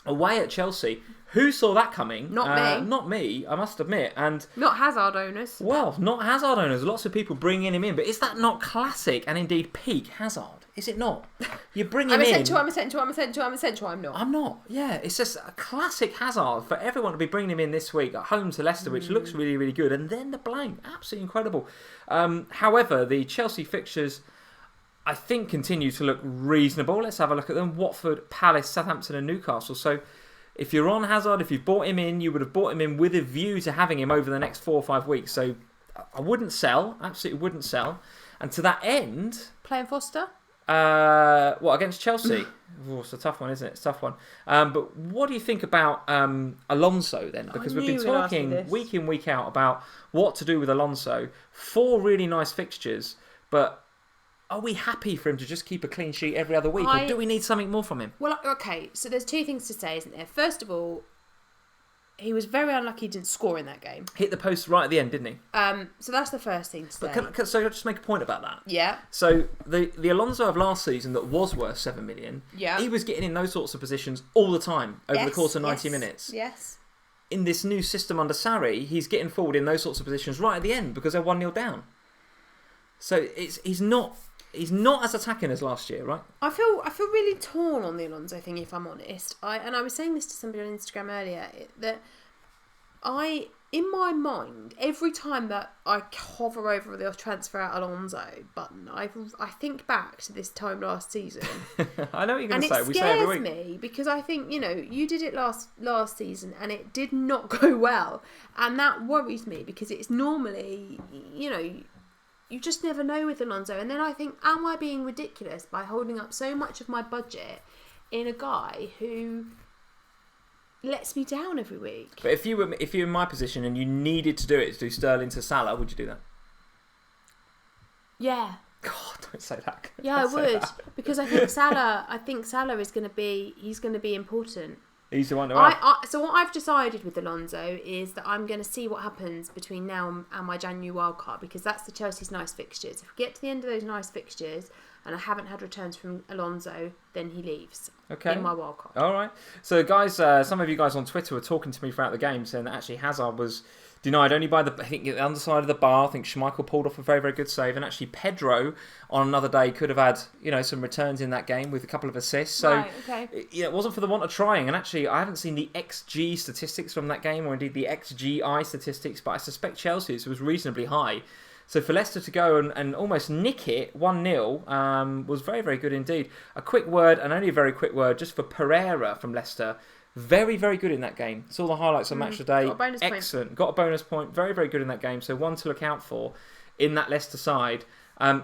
Away at Chelsea. Who saw that coming? Not me. Not me, I must admit. And not Hazard owners. Well, not Hazard owners. Lots of people bringing him in. But is that not classic and indeed peak Hazard? Is it not? You bring him in. I'm essential. I'm not. I'm not. Yeah, it's just a classic Hazard for everyone to be bringing him in this week at home to Leicester, which looks really, really good. And then the blank. Absolutely incredible. However, the Chelsea fixtures I think continue to look reasonable. Let's have a look at them. Watford, Palace, Southampton and Newcastle. So if you're on Hazard, if you've bought him in, you would have bought him in with a view to having him over the next 4 or 5 weeks. So I wouldn't sell. Absolutely wouldn't sell. And to that end... Playing Foster? What, against Chelsea? It's a tough one, isn't it? It's a tough one. But what do you think about Alonso then? Because we've been talking week in, week out about what to do with Alonso. 4 really nice fixtures, but are we happy for him to just keep a clean sheet every other week? Or do we need something more from him? Well, okay, so there's 2 things to say, isn't there? First of all, he was very unlucky he didn't score in that game. Hit the post right at the end, didn't he? So that's the first thing to say. So I'll just make a point about that. Yeah. So the Alonso of last season that was worth 7 million, he was getting in those sorts of positions all the time over the course of 90 minutes. Yes. In this new system under Sarri, he's getting forward in those sorts of positions right at the end because they're 1-0 down. So he's not as attacking as last year, right? I feel really torn on the Alonso thing, if I'm honest. I was saying this to somebody on Instagram earlier, that in my mind, every time that I hover over the transfer out Alonso button, I think back to this time last season. I know what you're going to say. And it scares me because I think, you did it last season and it did not go well. And that worries me because it's normally, you just never know with Alonso. And then I think, am I being ridiculous by holding up so much of my budget in a guy who lets me down every week? But if you were in my position and you needed to do it, to do Sterling to Salah, would you do that? Yeah. God, don't say that. Yeah, I would. Because I think Salah is going to be important. He's the one to So what I've decided with Alonso is that I'm going to see what happens between now and my January wildcard, because that's the Chelsea's nice fixtures. If we get to the end of those nice fixtures and I haven't had returns from Alonso, then he leaves in my wildcard. All right. So guys, some of you guys on Twitter were talking to me throughout the game saying that actually Hazard was denied only by the underside of the bar. I think Schmeichel pulled off a very, very good save, and actually Pedro on another day could have had some returns in that game with a couple of assists. So it wasn't for the want of trying. And actually, I haven't seen the XG statistics from that game, or indeed the XGI statistics, but I suspect Chelsea's was reasonably high. So for Leicester to go and almost nick it 1-0 was very, very good indeed. A quick word, and only a very quick word, just for Pereira from Leicester. Very, very good in that game. Saw the highlights on Match of the Day. Excellent. Got a bonus point. Very, very good in that game. So one to look out for in that Leicester side.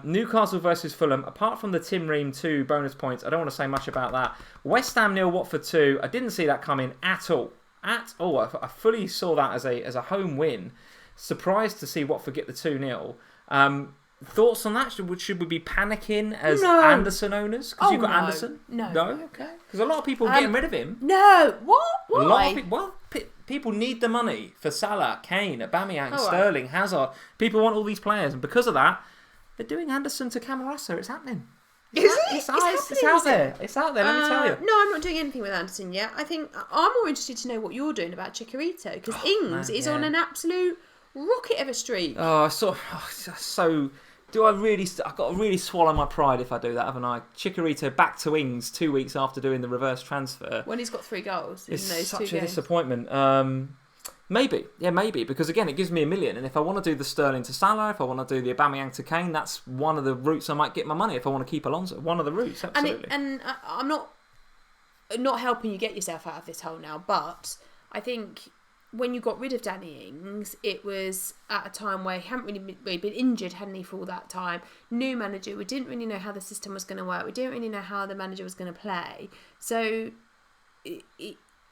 Newcastle versus Fulham. Apart from the Tim Ream 2 bonus points, I don't want to say much about that. West Ham 0, Watford 2. I didn't see that coming at all. At all. I fully saw that as a home win. Surprised to see Watford get the 2-0. Thoughts on that? Should we be panicking as Anderson owners? Because you've got Anderson? No. Okay. Because a lot of people are getting rid of him. No. What? Why? A lot of people need the money for Salah, Kane, Aubameyang, Sterling, Hazard. People want all these players. And because of that, they're doing Anderson to Camarasa. It's happening. It's out there. It's out there, let me tell you. No, I'm not doing anything with Anderson yet. I think I'm more interested to know what you're doing about Chicharito. Because Ings is on an absolute rocket of a streak. I've got to really swallow my pride if I do that, haven't I? Chicharito back to Ings 2 weeks after doing the reverse transfer. When he's got 3 goals in those 2 games. It's such a disappointment. Maybe, because again, it gives me $1 million, and if I want to do the Sterling to Salah, if I want to do the Aubameyang to Kane, that's one of the routes I might get my money if I want to keep Alonso. One of the routes, absolutely. And I'm not helping you get yourself out of this hole now, but I think when you got rid of Danny Ings, it was at a time where he hadn't really been injured, hadn't he, for all that time. New manager, we didn't really know how the system was going to work. We didn't really know how the manager was going to play. So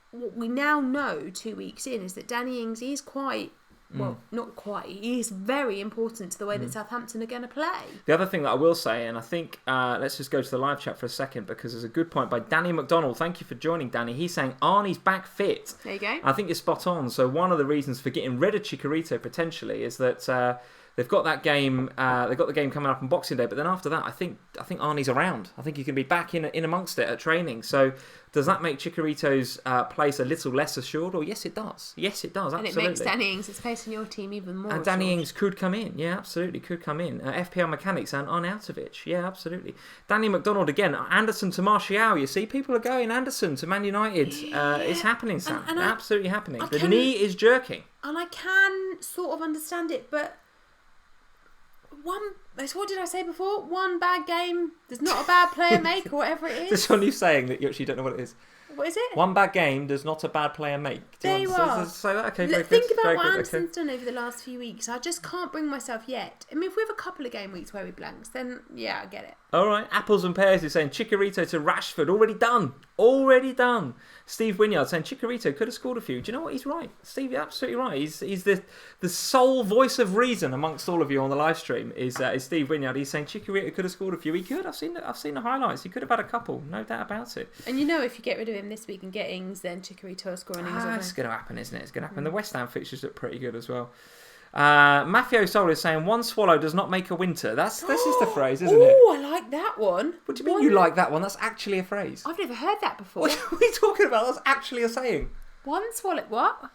what we now know 2 weeks in is that Danny Ings is quite, not quite, he is very important to the way that Southampton are going to play. The other thing that I will say, and I think let's just go to the live chat for a second, because there's a good point by Danny McDonald. Thank you for joining, Danny. He's saying Arnie's back fit. There you go. I think you're spot on. So one of the reasons for getting rid of Chicharito potentially is that they've got that game. They've got the game coming up on Boxing Day, but then after that, I think Arnie's around. I think he can be back in amongst it at training. So does that make Chicharito's place a little less assured? Or yes, it does. Yes, it does. Absolutely. And it makes Danny Ings' place in your team even more. And Danny Ings could come in. Yeah, absolutely, could come in. FPL Mechanics and Arnautovic. Yeah, absolutely. Danny McDonald again. Anderson to Martial. You see, people are going Anderson to Man United. It's happening, Sam. Absolutely happening. The knee is jerking. And I can sort of understand it, but What did I say before? One bad game does not a bad player make, or whatever it is. This one you saying that you actually don't know what it is. What is it? One bad game does not a bad player make. There you are. Say that? Okay, very Think good. about very what good. Anderson's done over the last few weeks. I just can't bring myself yet. I mean, if we have a couple of game weeks where we blanks, then yeah, I get it. All right, Apples and Pears is saying Chicharito to Rashford, already done. Already done. Steve Wynyard saying Chicharito could have scored a few. Do you know what? He's right. Steve, you're absolutely right. He's the sole voice of reason amongst all of you on the live stream is Steve Wynyard. He's saying Chicharito could have scored a few. He could. I've seen the highlights. He could have had a couple. No doubt about it. And you know, if you get rid of him this week and get Ings, then Chicharito will score an Ings. It's going to happen, isn't it? It's going to happen. The West Ham fixtures look pretty good as well. Maffio Sol is saying one swallow does not make a winter. This is the phrase, isn't it? Oh, I like that one. What do you mean you like that one? That's actually a phrase. I've never heard that before. What are you talking about? That's actually a saying. One swallow, what?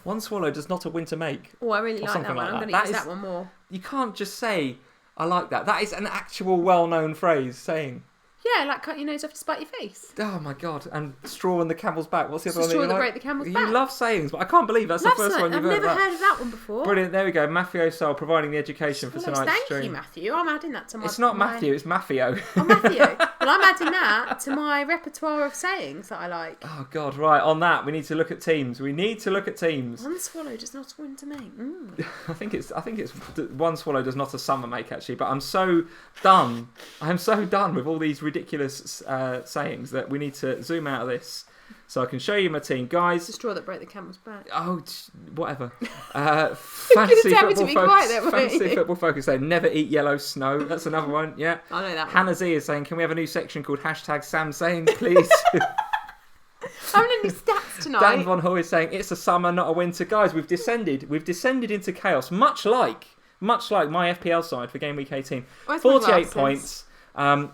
One swallow does not a winter make. Oh, I really like that one. I'm going to use that one more. You can't just say, I like that. That is an actual well-known phrase saying. Yeah, like cut your nose off to spite your face. Oh my god! And straw on the camel's back. What's the other one? Straw that broke the camel's back. You love sayings, but I can't believe that's the first one you've heard. I've never heard of that one before. Brilliant. There we go. Maffio Sol providing the education for tonight's stream. Thank you, Matthew. I'm adding that to my. It's not Matthew. It's Maffio. Oh, Matthew. Well, I'm adding that to my repertoire of sayings that I like. Oh god! Right on that, we need to look at teams. One swallow does not a winter make. I think it's one swallow does not a summer make actually. But I'm so done. I'm so done with all these ridiculous sayings that we need to zoom out of this so I can show you my team, guys. The straw that broke the camel's back. Oh, whatever. Fantasy football focus saying never eat yellow snow. That's another one. Yeah, I know that. Hannah Z is saying, can we have a new section called #Sam saying, please? I haven't any stats tonight. Dan Von Hoy is saying it's a summer, not a winter. Guys, we've descended into chaos, much like my FPL side for game week 18. 48 points.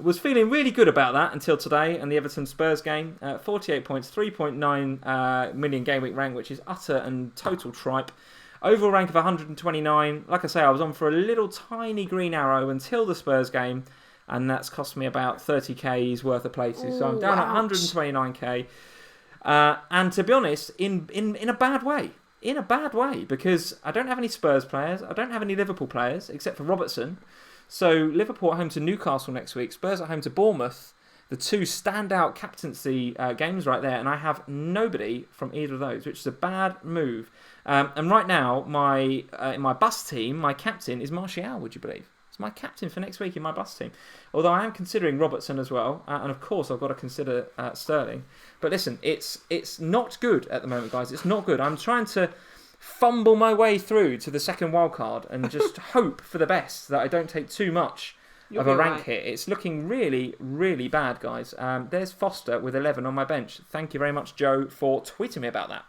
Was feeling really good about that until today and the Everton Spurs game. 48 points, 3.9 million game week rank, which is utter and total tripe. Overall rank of 129. Like I say, I was on for a little tiny green arrow until the Spurs game, and that's cost me about 30k's worth of places. So I'm down at 129k. And to be honest, in a bad way. In a bad way, because I don't have any Spurs players. I don't have any Liverpool players, except for Robertson. So Liverpool at home to Newcastle next week, Spurs at home to Bournemouth, the two standout captaincy games right there, and I have nobody from either of those, which is a bad move. And right now, in my bus team, my captain is Martial, would you believe? It's my captain for next week in my bus team. Although I am considering Robertson as well, and of course I've got to consider Sterling. But listen, it's not good at the moment, guys. It's not good. I'm trying to fumble my way through to the second wildcard and just hope for the best that I don't take too much of a rank hit. It's looking really, really bad, guys. There's Foster with 11 on my bench. Thank you very much, Joe, for tweeting me about that.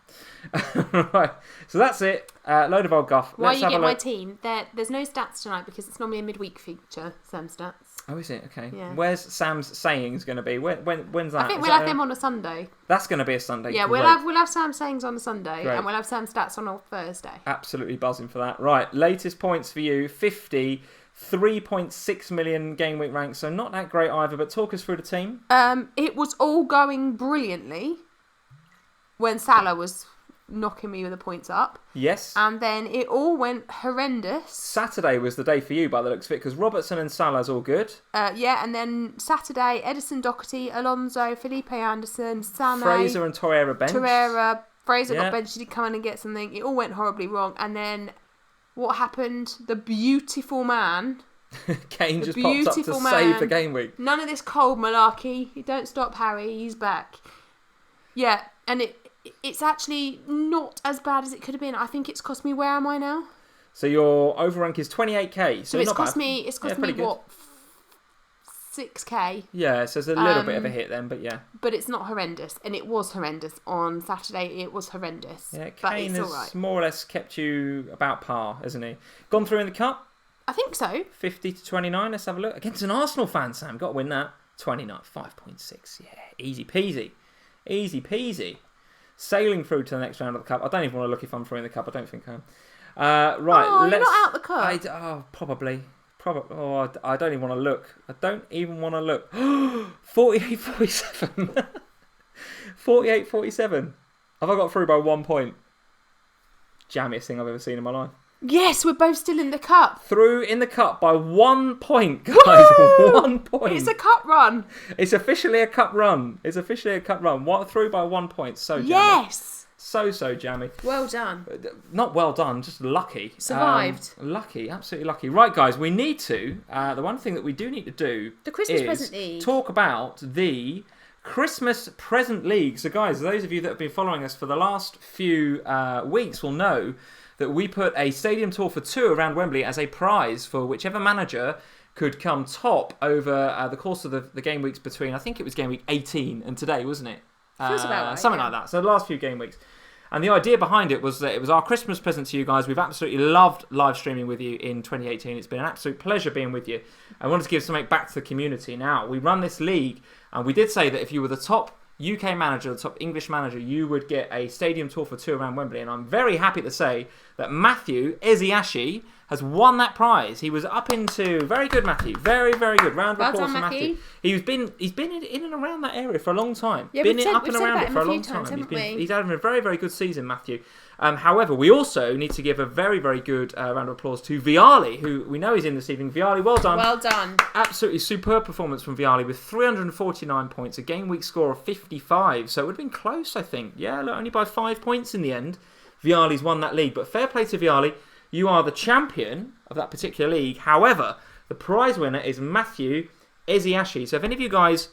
Right, so that's it. Load of old guff. While you get my team, there's no stats tonight because it's normally a midweek feature, Sam Stats. Oh, is it? Okay. Yeah. Where's Sam's sayings going to be? When's that? I think we'll have them on a Sunday. That's going to be a Sunday. Yeah, we'll have Sam's sayings on a Sunday. Great. And we'll have Sam's stats on a Thursday. Absolutely buzzing for that. Right, latest points for you, 50, 3.6 million game week ranks, so not that great either, but talk us through the team. It was all going brilliantly when Salah was knocking me with the points up. Yes. And then it all went horrendous. Saturday was the day for you by the looks of it, because Robertson and Salah's all good. Yeah, and then Saturday, Edison Doherty, Alonso, Felipe Anderson, Sané, Fraser and Torreira bench. Fraser got benched, he did come in and get something. It all went horribly wrong. And then what happened? The beautiful man... Kane just popped up to save the game week. None of this cold malarkey. Don't stop Harry, he's back. Yeah, and it's actually not as bad as it could have been. I think it's cost me, where am I now? So your overrank is 28k. So it's cost me what, 6k? Yeah, so it's a little bit of a hit then, but yeah. But it's not horrendous, and it was horrendous on Saturday. It was horrendous. Yeah, Kane has more or less kept you about par, hasn't he? Gone through in the cup? I think so. 50 to 29. Let's have a look. Against an Arsenal fan, Sam. Got to win that. 29, 5.6. Yeah, easy peasy. Easy peasy. Sailing through to the next round of the cup. I don't even want to look if I'm through in the cup. I don't think I am. Right. Oh, you're not out the cup. Probably. Oh, I don't even want to look. 48-47. 48-47. Have I got through by 1 point? Jammiest thing I've ever seen in my life. Yes, we're both still in the cup. Through in the cup by 1 point, guys. Woo! 1 point. It's a cup run. It's officially a cup run. Through by 1 point. So jammy. Yes. So jammy. Well done. Not well done, just lucky. Survived. Lucky, absolutely lucky. Right, guys, we need to, the one thing that we do need to do the Christmas present league. Talk about the Christmas present league. So, guys, those of you that have been following us for the last few weeks will know that we put a stadium tour for 2 around Wembley as a prize for whichever manager could come top over the course of the game weeks between, I think it was game week 18 and today, wasn't it? Feels about right, something like that. So the last few game weeks. And the idea behind it was that it was our Christmas present to you guys. We've absolutely loved live streaming with you in 2018. It's been an absolute pleasure being with you. I wanted to give something back to the community. Now, we run this league, and we did say that if you were the top UK manager, the top English manager, you would get a stadium tour for 2 around Wembley. And I'm very happy to say that Matthew Eziashi has won that prize. He was up into... Very good, Matthew. Very, very good. Round of applause for Matthew. He's been in and around that area for a long time. Yeah, been up and around it for a long time. He's had a very, very good season, Matthew. However, we also need to give a very, very good round of applause to Viali, who we know is in this evening. Viali, well done. Well done. Absolutely superb performance from Viali with 349 points, a game week score of 55. So it would have been close, I think. Yeah, look, only by 5 points in the end. Viali's won that league. But fair play to Viali. You are the champion of that particular league. However, the prize winner is Matthew Eziashi. So if any of you guys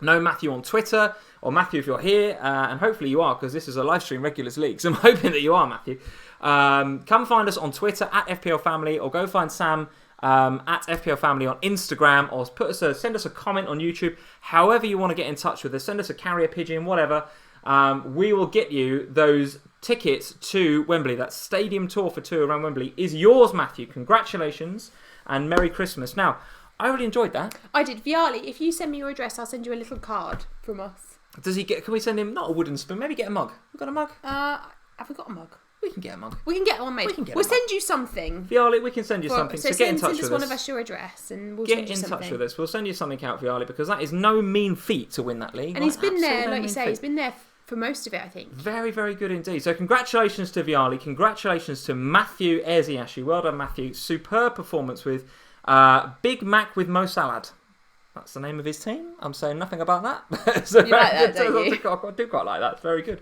know Matthew on Twitter, or Matthew if you're here, and hopefully you are, because this is a live stream regulars league, so I'm hoping that you are, Matthew. Come find us on Twitter at FPL Family, or go find Sam at FPL Family on Instagram, or send us a comment on YouTube. However you want to get in touch with us, send us a carrier pigeon, whatever. We will get you those tickets to Wembley. That stadium tour for 2 around Wembley is yours, Matthew. Congratulations and Merry Christmas. Now, I really enjoyed that. I did. Viali, if you send me your address, I'll send you a little card from us. Can we send him, not a wooden spoon, maybe get a mug? We've got a mug? Have we got a mug? We can get a mug. We can get one made. We'll send you something. Viali, we can send you something. So get in touch with us. Send us one of us your address and we'll send you something. Get in touch with us. We'll send you something out, Viali, because that is no mean feat to win that league. And he's been there, like you say, he's been there for most of it, I think. Very, very good indeed. So congratulations to Viali. Congratulations to Matthew Eziashi. Well done, Matthew. Superb performance with Big Mac with Mo Salad. That's the name of his team. I'm saying nothing about that. So you like that, don't you? I do quite like that. It's very good.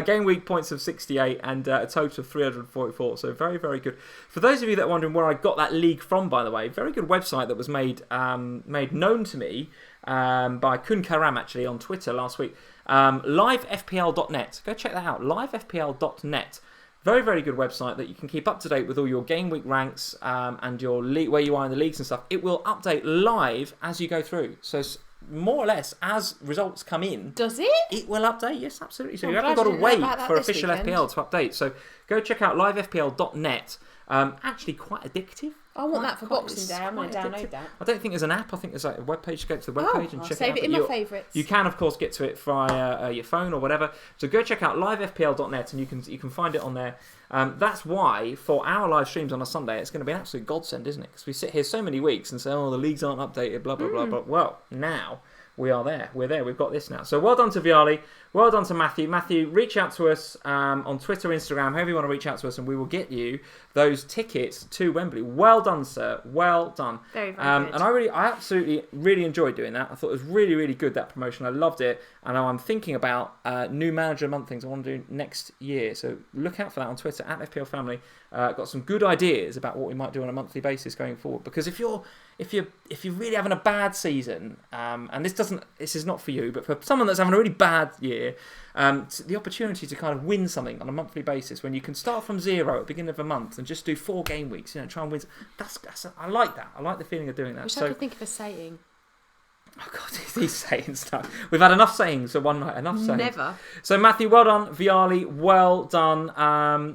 Game week points of 68 and a total of 344. So very, very good. For those of you that are wondering where I got that league from, by the way, very good website that was made known to me by Kun Karam, actually, on Twitter last week. livefpl.net. Go check that out. livefpl.net. Very, very good website that you can keep up to date with all your game week ranks and your league, where you are in the leagues and stuff. It will update live as you go through. So more or less, as results come in... Does it? It will update, yes, absolutely. So you haven't got to wait for official FPL to update. So go check out livefpl.net. Actually quite addictive. I want that for Boxing Day. I'm going to download that. I don't think there's an app. I think there's like a webpage. Go to the webpage and check it out. Save it in my favourites. You can, of course, get to it via your phone or whatever. So go check out livefpl.net and you can find it on there. That's why, for our live streams on a Sunday, it's going to be an absolute godsend, isn't it? Because we sit here so many weeks and say, oh, the leagues aren't updated, blah, blah, blah, blah. Well, now... we are there. We're there. We've got this now. So well done to Viali. Well done to Matthew. Matthew, reach out to us on Twitter, Instagram, however you want to reach out to us, and we will get you those tickets to Wembley. Well done, sir. Well done. Very, very good. And I absolutely, really enjoyed doing that. I thought it was really, really good, that promotion. I loved it. And now I'm thinking about new manager month things I want to do next year. So look out for that on Twitter, at FPL Family. Got some good ideas about what we might do on a monthly basis going forward. Because if you're really having a bad season, and this is not for you, but for someone that's having a really bad year, the opportunity to kind of win something on a monthly basis when you can start from zero at the beginning of a month and just do 4 game weeks, try and win. I like that. I like the feeling of doing that. Wish I could think of a saying. Oh God, he's saying stuff. We've had enough sayings for one night. Enough sayings. Never. So Matthew, well done. Viali, well done.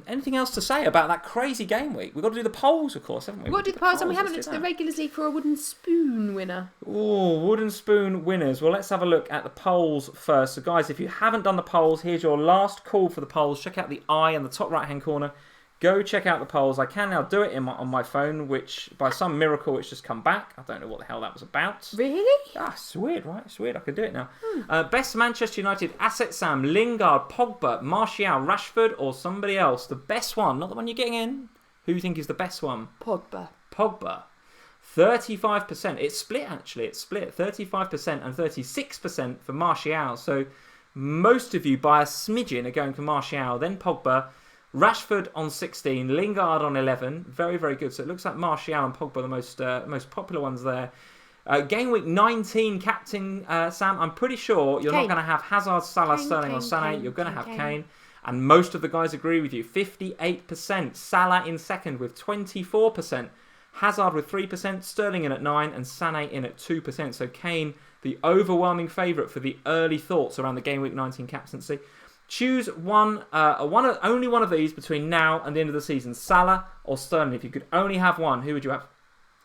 Anything else to say about that crazy game week? We've got to do the polls, of course, haven't we? We've got to do the polls, and we haven't looked at the regulars league for a wooden spoon winner. Oh, wooden spoon winners. Well, let's have a look at the polls first. So guys, if you haven't done the polls, here's your last call for the polls. Check out the eye in the top right hand corner. Go check out the polls. I can now do it on my phone, which by some miracle it's just come back. I don't know what the hell that was about. Really? Ah, it's weird, right? It's weird. I can do it now. Best Manchester United asset: Sam, Lingard, Pogba, Martial, Rashford, or somebody else. The best one, not the one you're getting in. Who do you think is the best one? Pogba. 35%. It's split, actually. It's split. 35% and 36% for Martial. So most of you, by a smidgen, are going for Martial. Then Pogba. Rashford on 16. Lingard on 11. Very, very good. So it looks like Martial and Pogba are the most popular ones there. Game week 19, Captain Sam. I'm pretty sure you're not going to have Hazard, Salah, Sterling or Sané. You're going to have Kane. And most of the guys agree with you. 58%. Salah in second with 24%. Hazard with 3%. Sterling in at 9%. And Sané in at 2%. So Kane, the overwhelming favourite for the early thoughts around the Game Week 19 captaincy. Choose only one of these between now and the end of the season. Salah or Sterling. If you could only have one, who would you have?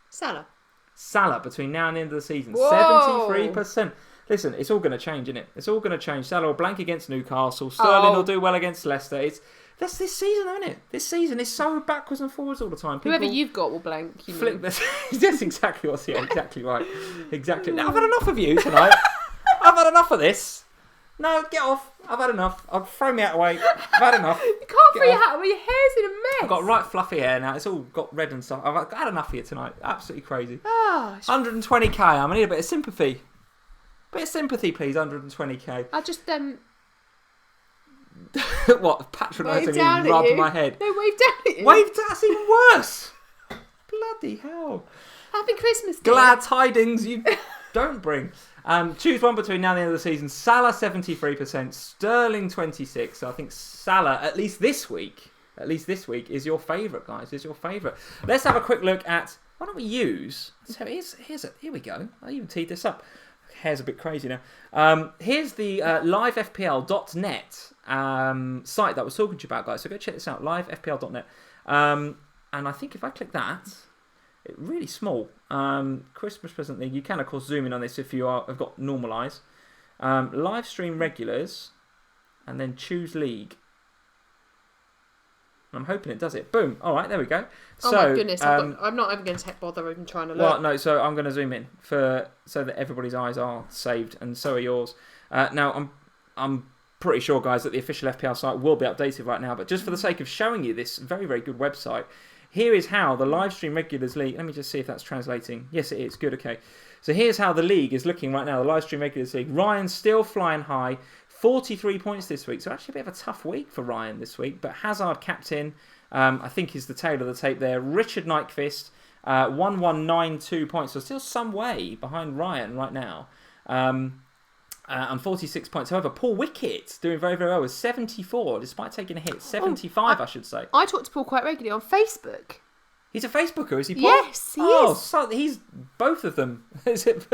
Salah between now and the end of the season. Whoa. 73%. Listen, it's all going to change, isn't it? It's all going to change. Salah will blank against Newcastle. Sterling will do well against Leicester. That's this season, isn't it? This season is so backwards and forwards all the time. Whoever you've got will blank. Flip this. That's exactly what's here. Exactly right. Exactly. Now, I've had enough of you tonight. I've had enough of this. No, get off. I've had enough. I'll throw me out away. I've had enough. You can't throw your hat away. Your hair's in a mess. I've got right fluffy hair now. It's all got red and stuff. I've had enough of you tonight. Absolutely crazy. 120k. I need a bit of sympathy. Bit of sympathy, please. 120k. I just what? Patronising and rubbed my head. No, wave down at you. Wave down. That's even worse. Bloody hell. Happy Christmas, dear. Glad tidings you don't bring. Choose one between now and the end of the season. Salah 73%, Sterling 26%. So I think Salah, at least this week, is your favourite, guys. Is your favourite. Let's have a quick look at. Why don't we use? So here we go. I even teed this up. Hair's a bit crazy now. Here's the livefpl.net site that I was talking to you about, guys. So go check this out. Livefpl.net. And I think if I click that. It's really small. Christmas present league. You can, of course, zoom in on this if you have got normal eyes. Live stream regulars, and then choose league. I'm hoping it does it. Boom. All right, there we go. Oh my goodness! I'm not even going to bother even trying to look. Well, no. So I'm going to zoom in so that everybody's eyes are saved, and so are yours. Now I'm pretty sure, guys, that the official FPL site will be updated right now. But just for the sake of showing you this very, very good website. Here is how the live stream regulars league. Let me just see if that's translating. Yes, it is. Good. Okay. So here's how the league is looking right now. The live stream regulars league. Ryan still flying high. 43 points this week. So actually a bit of a tough week for Ryan this week. But Hazard captain, I think, is the tail of the tape there. Richard Nyquist, 1192 points. So still some way behind Ryan right now. And 46 points. However, Paul Wickett doing very, very well with 74, despite taking a hit. 75, I should say. I talk to Paul quite regularly on Facebook. He's a Facebooker, is he, Paul? Yes, he is. So he's both of them. Is it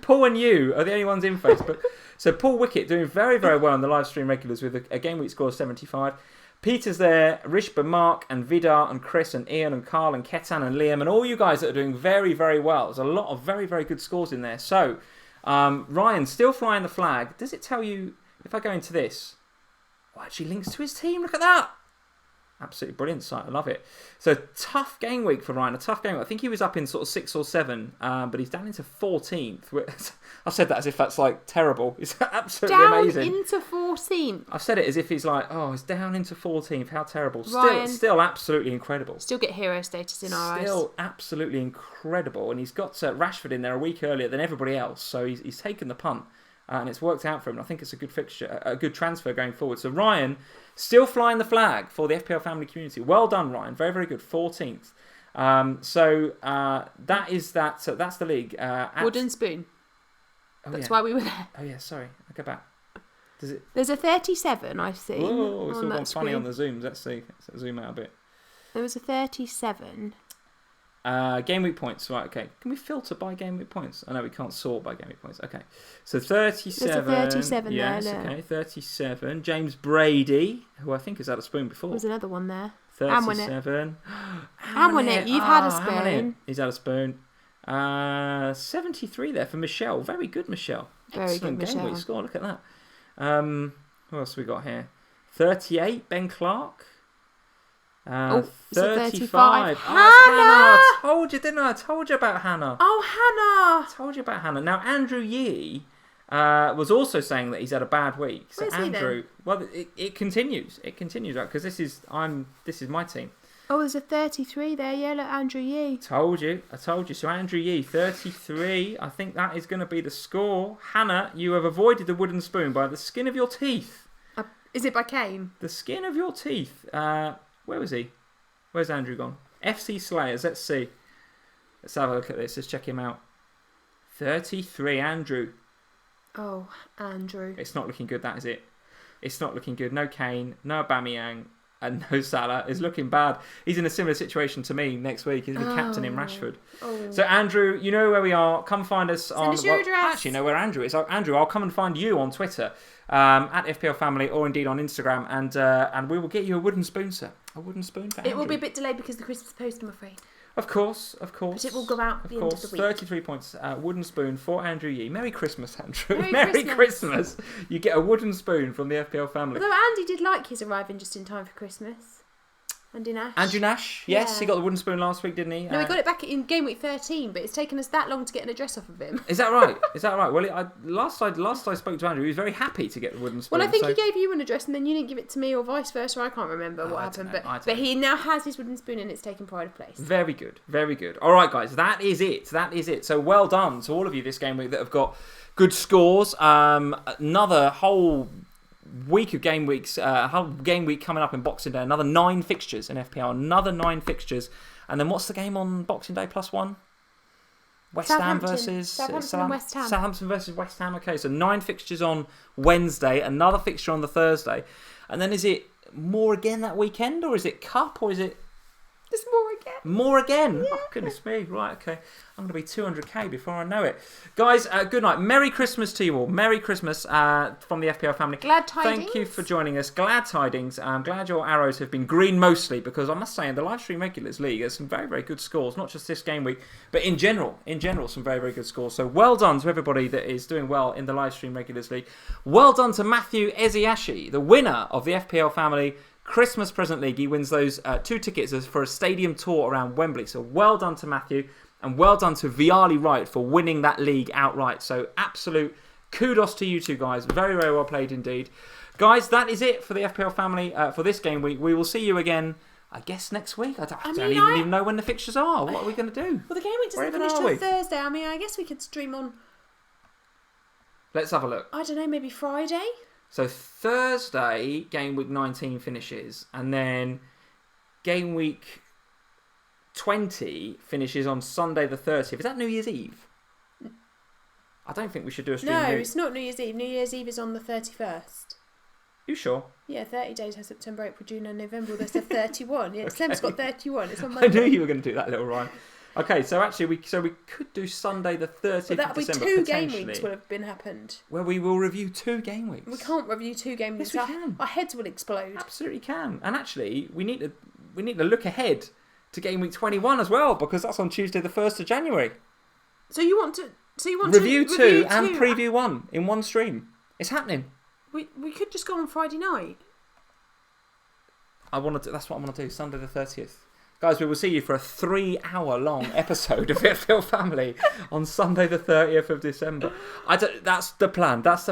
Paul and you are the only ones in Facebook. So Paul Wickett doing very, very well in the live stream regulars with a game week score of 75. Peter's there, Rishba, Mark and Vidar and Chris and Ian and Carl and Ketan and Liam and all you guys that are doing very, very well. There's a lot of very, very good scores in there. So Ryan still flying the flag. Does it tell you, if I go into this, actually links to his team? Look at that. Absolutely brilliant site. I love it. So tough game week for Ryan. A tough game week. I think he was up in sort of 6 or 7, but he's down into 14th. I've said that as if that's like terrible. It's absolutely amazing. Down into 14th. I've said it as if he's like, he's down into 14th. How terrible. Ryan, still absolutely incredible. Still get hero status in our eyes. Still absolutely incredible. And he's got Rashford in there a week earlier than everybody else. So he's taken the punt. And it's worked out for him. I think it's a good fixture, a good transfer going forward. So Ryan still flying the flag for the FPL family community. Well done, Ryan. Very, very good. 14th. That is that. So that's the league. Wooden spoon. That's why we were there. Oh yeah, sorry. I'll go back. Does it? There's a 37, I've seen. Oh, it's all gone funny on the zooms. Let's see. Let's zoom out a bit. There was a 37. Game week points, right? Okay, can we filter by game week points? I know we can't sort by game week points. Okay, so 37. There's a 37 yes, there. Okay, 37. James Brady, who I think has had a spoon before. There's another one there. 37. Amwinit, you've had a spoon. He's had a spoon. 73 there for Michelle. Very good, Michelle. Very Excellent good, game Michelle. week score. Look at that. What else have we got here? 38. Ben Clark. 35. Hannah! I told you, didn't I? I told you about Hannah. Oh, Hannah! I told you about Hannah. Now, Andrew Yee was also saying that he's had a bad week. So Where's Andrew, he then? well, it continues. It continues, right? Because this is my team. Oh, there's a 33 there. Yeah, look, Andrew Yee. I told you. So Andrew Yee, 33. I think that is going to be the score. Hannah, you have avoided the wooden spoon by the skin of your teeth. Is it by Kane? The skin of your teeth. Where was he? Where's Andrew gone? FC Slayers. Let's see. Let's have a look at this. Let's check him out. 33, Andrew. Oh, Andrew. It's not looking good, that is it. It's not looking good. No Kane, no Aubameyang, and no Salah. It's looking bad. He's in a similar situation to me next week. He's the captain in Rashford. Oh. So, Andrew, you know where we are. Come find us on... Send us your address. Actually, know where Andrew is. Andrew, I'll come and find you on Twitter, at FPL Family, or indeed on Instagram, and we will get you a wooden spoon, sir. A wooden spoon for Andrew. It will be a bit delayed because of the Christmas post, I'm afraid. Of course. But it will go out at the end of the week. 33 points. Wooden spoon for Andrew Yee. Merry Christmas, Andrew. Merry Christmas. You get a wooden spoon from the FPL Family. Although Andy did like his arriving just in time for Christmas. Andy Nash. Andrew Nash, yes, he got the wooden spoon last week, didn't he? No, he got it back in game week 13, but it's taken us that long to get an address off of him. Is that right? Well, last I spoke to Andrew, he was very happy to get the wooden spoon. Well, I think he gave you an address and then you didn't give it to me, or vice versa. I can't remember what happened, but he now has his wooden spoon and it's taken pride of place. Very good, very good. All right, guys, that is it. So well done to all of you this game week that have got good scores. Another whole week of game weeks, whole game week coming up in Boxing Day. Another 9 fixtures in FPL. Another 9 fixtures. And then what's the game on Boxing Day plus 1? West Ham versus Southampton West Ham. Southampton versus West Ham. Okay, so 9 fixtures on Wednesday. Another fixture on the Thursday. And then is it more again that weekend, or is it Cup, or is it... There's more again. More again? Yeah. Oh, goodness me. Right, okay. I'm going to be 200k before I know it. Guys, good night. Merry Christmas to you all. Merry Christmas from the FPL Family. Glad tidings. Thank you for joining us. Glad tidings. I'm glad your arrows have been green mostly, because I must say in the live stream regulars league there's some very, very good scores. Not just this game week, but in general some very, very good scores. So well done to everybody that is doing well in the live stream regulars league. Well done to Matthew Eziashi, the winner of the FPL Family Christmas Present League. He wins those 2 tickets for a stadium tour around Wembley. So well done to Matthew, and well done to Viali Wright for winning that league outright. So absolute kudos to you two guys. Very, very well played indeed. Guys, that is it for the FPL Family for this game week. We will see you again, I guess, next week. I don't even know when the fixtures are. What are we going to do? Well, the game week doesn't finish till Thursday. I mean, I guess we could stream on... Let's have a look. I don't know, maybe Friday? So Thursday, game week 19 finishes, and then game week 20 finishes on Sunday the 30th. Is that New Year's Eve? I don't think we should do a stream. No, it's not New Year's Eve. New Year's Eve is on the 31st. You sure? Yeah, 30 days has September, April, June and November. There's the 31. Yeah, December's got 31. It's on Monday. I knew you were going to do that little rhyme. Okay, so actually, we could do Sunday the 30th of December. 2 game weeks will have been happened. Well, we will review 2 game weeks. We can't review 2 game weeks. Yes, we can. Our heads will explode. Absolutely can. And actually, we need to look ahead to game week 21 as well, because that's on Tuesday the 1st of January. So you want to review 2 and preview 1 in one stream. It's happening. We could just go on Friday night. That's what I want to do. Sunday the 30th. Guys, we will see you for a 3-hour-long episode of FPL Family on Sunday the 30th of December. That's the plan. Let's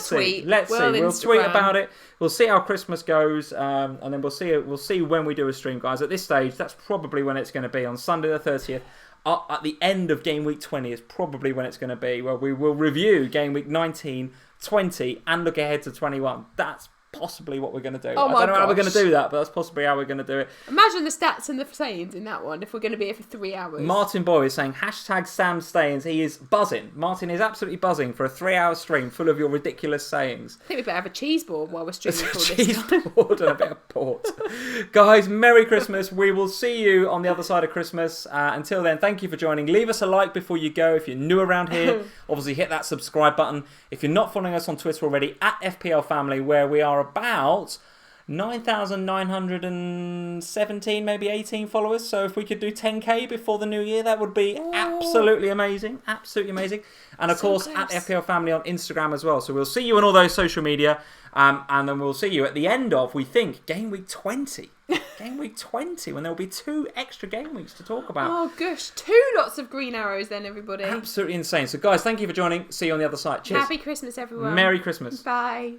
see. We'll tweet about it. We'll see how Christmas goes, and then we'll see when we do a stream, guys. At this stage, that's probably when it's going to be, on Sunday the 30th. At the end of game week 20 is probably when it's going to be, where we will review game week 19, 20, and look ahead to 21. That's possibly what we're going to do. I don't know how we're going to do that, but that's possibly how we're going to do it. Imagine the stats and the sayings in that one if we're going to be here for 3 hours. Martin Boy is saying #Sam Stayings. He is buzzing. Martin is absolutely buzzing for a 3-hour stream full of your ridiculous sayings. I think we better have a cheese board while we're streaming for this. Cheese board and a bit of port. Guys, Merry Christmas. We will see you on the other side of Christmas. Until then, thank you for joining. Leave us a like before you go if you're new around here. Obviously, hit that subscribe button. If you're not following us on Twitter already, at FPL Family, where we are about 9,917, maybe 18 followers. So if we could do 10k before the new year, that would be absolutely amazing. Absolutely amazing. And of course, at FPL Family on Instagram as well. So we'll see you on all those social media. And then we'll see you at the end of, we think, game week 20. Game week 20, when there'll be 2 extra game weeks to talk about. Oh gosh, 2 lots of green arrows then, everybody. Absolutely insane. So guys, thank you for joining. See you on the other side. Cheers. Happy Christmas, everyone. Merry Christmas. Bye.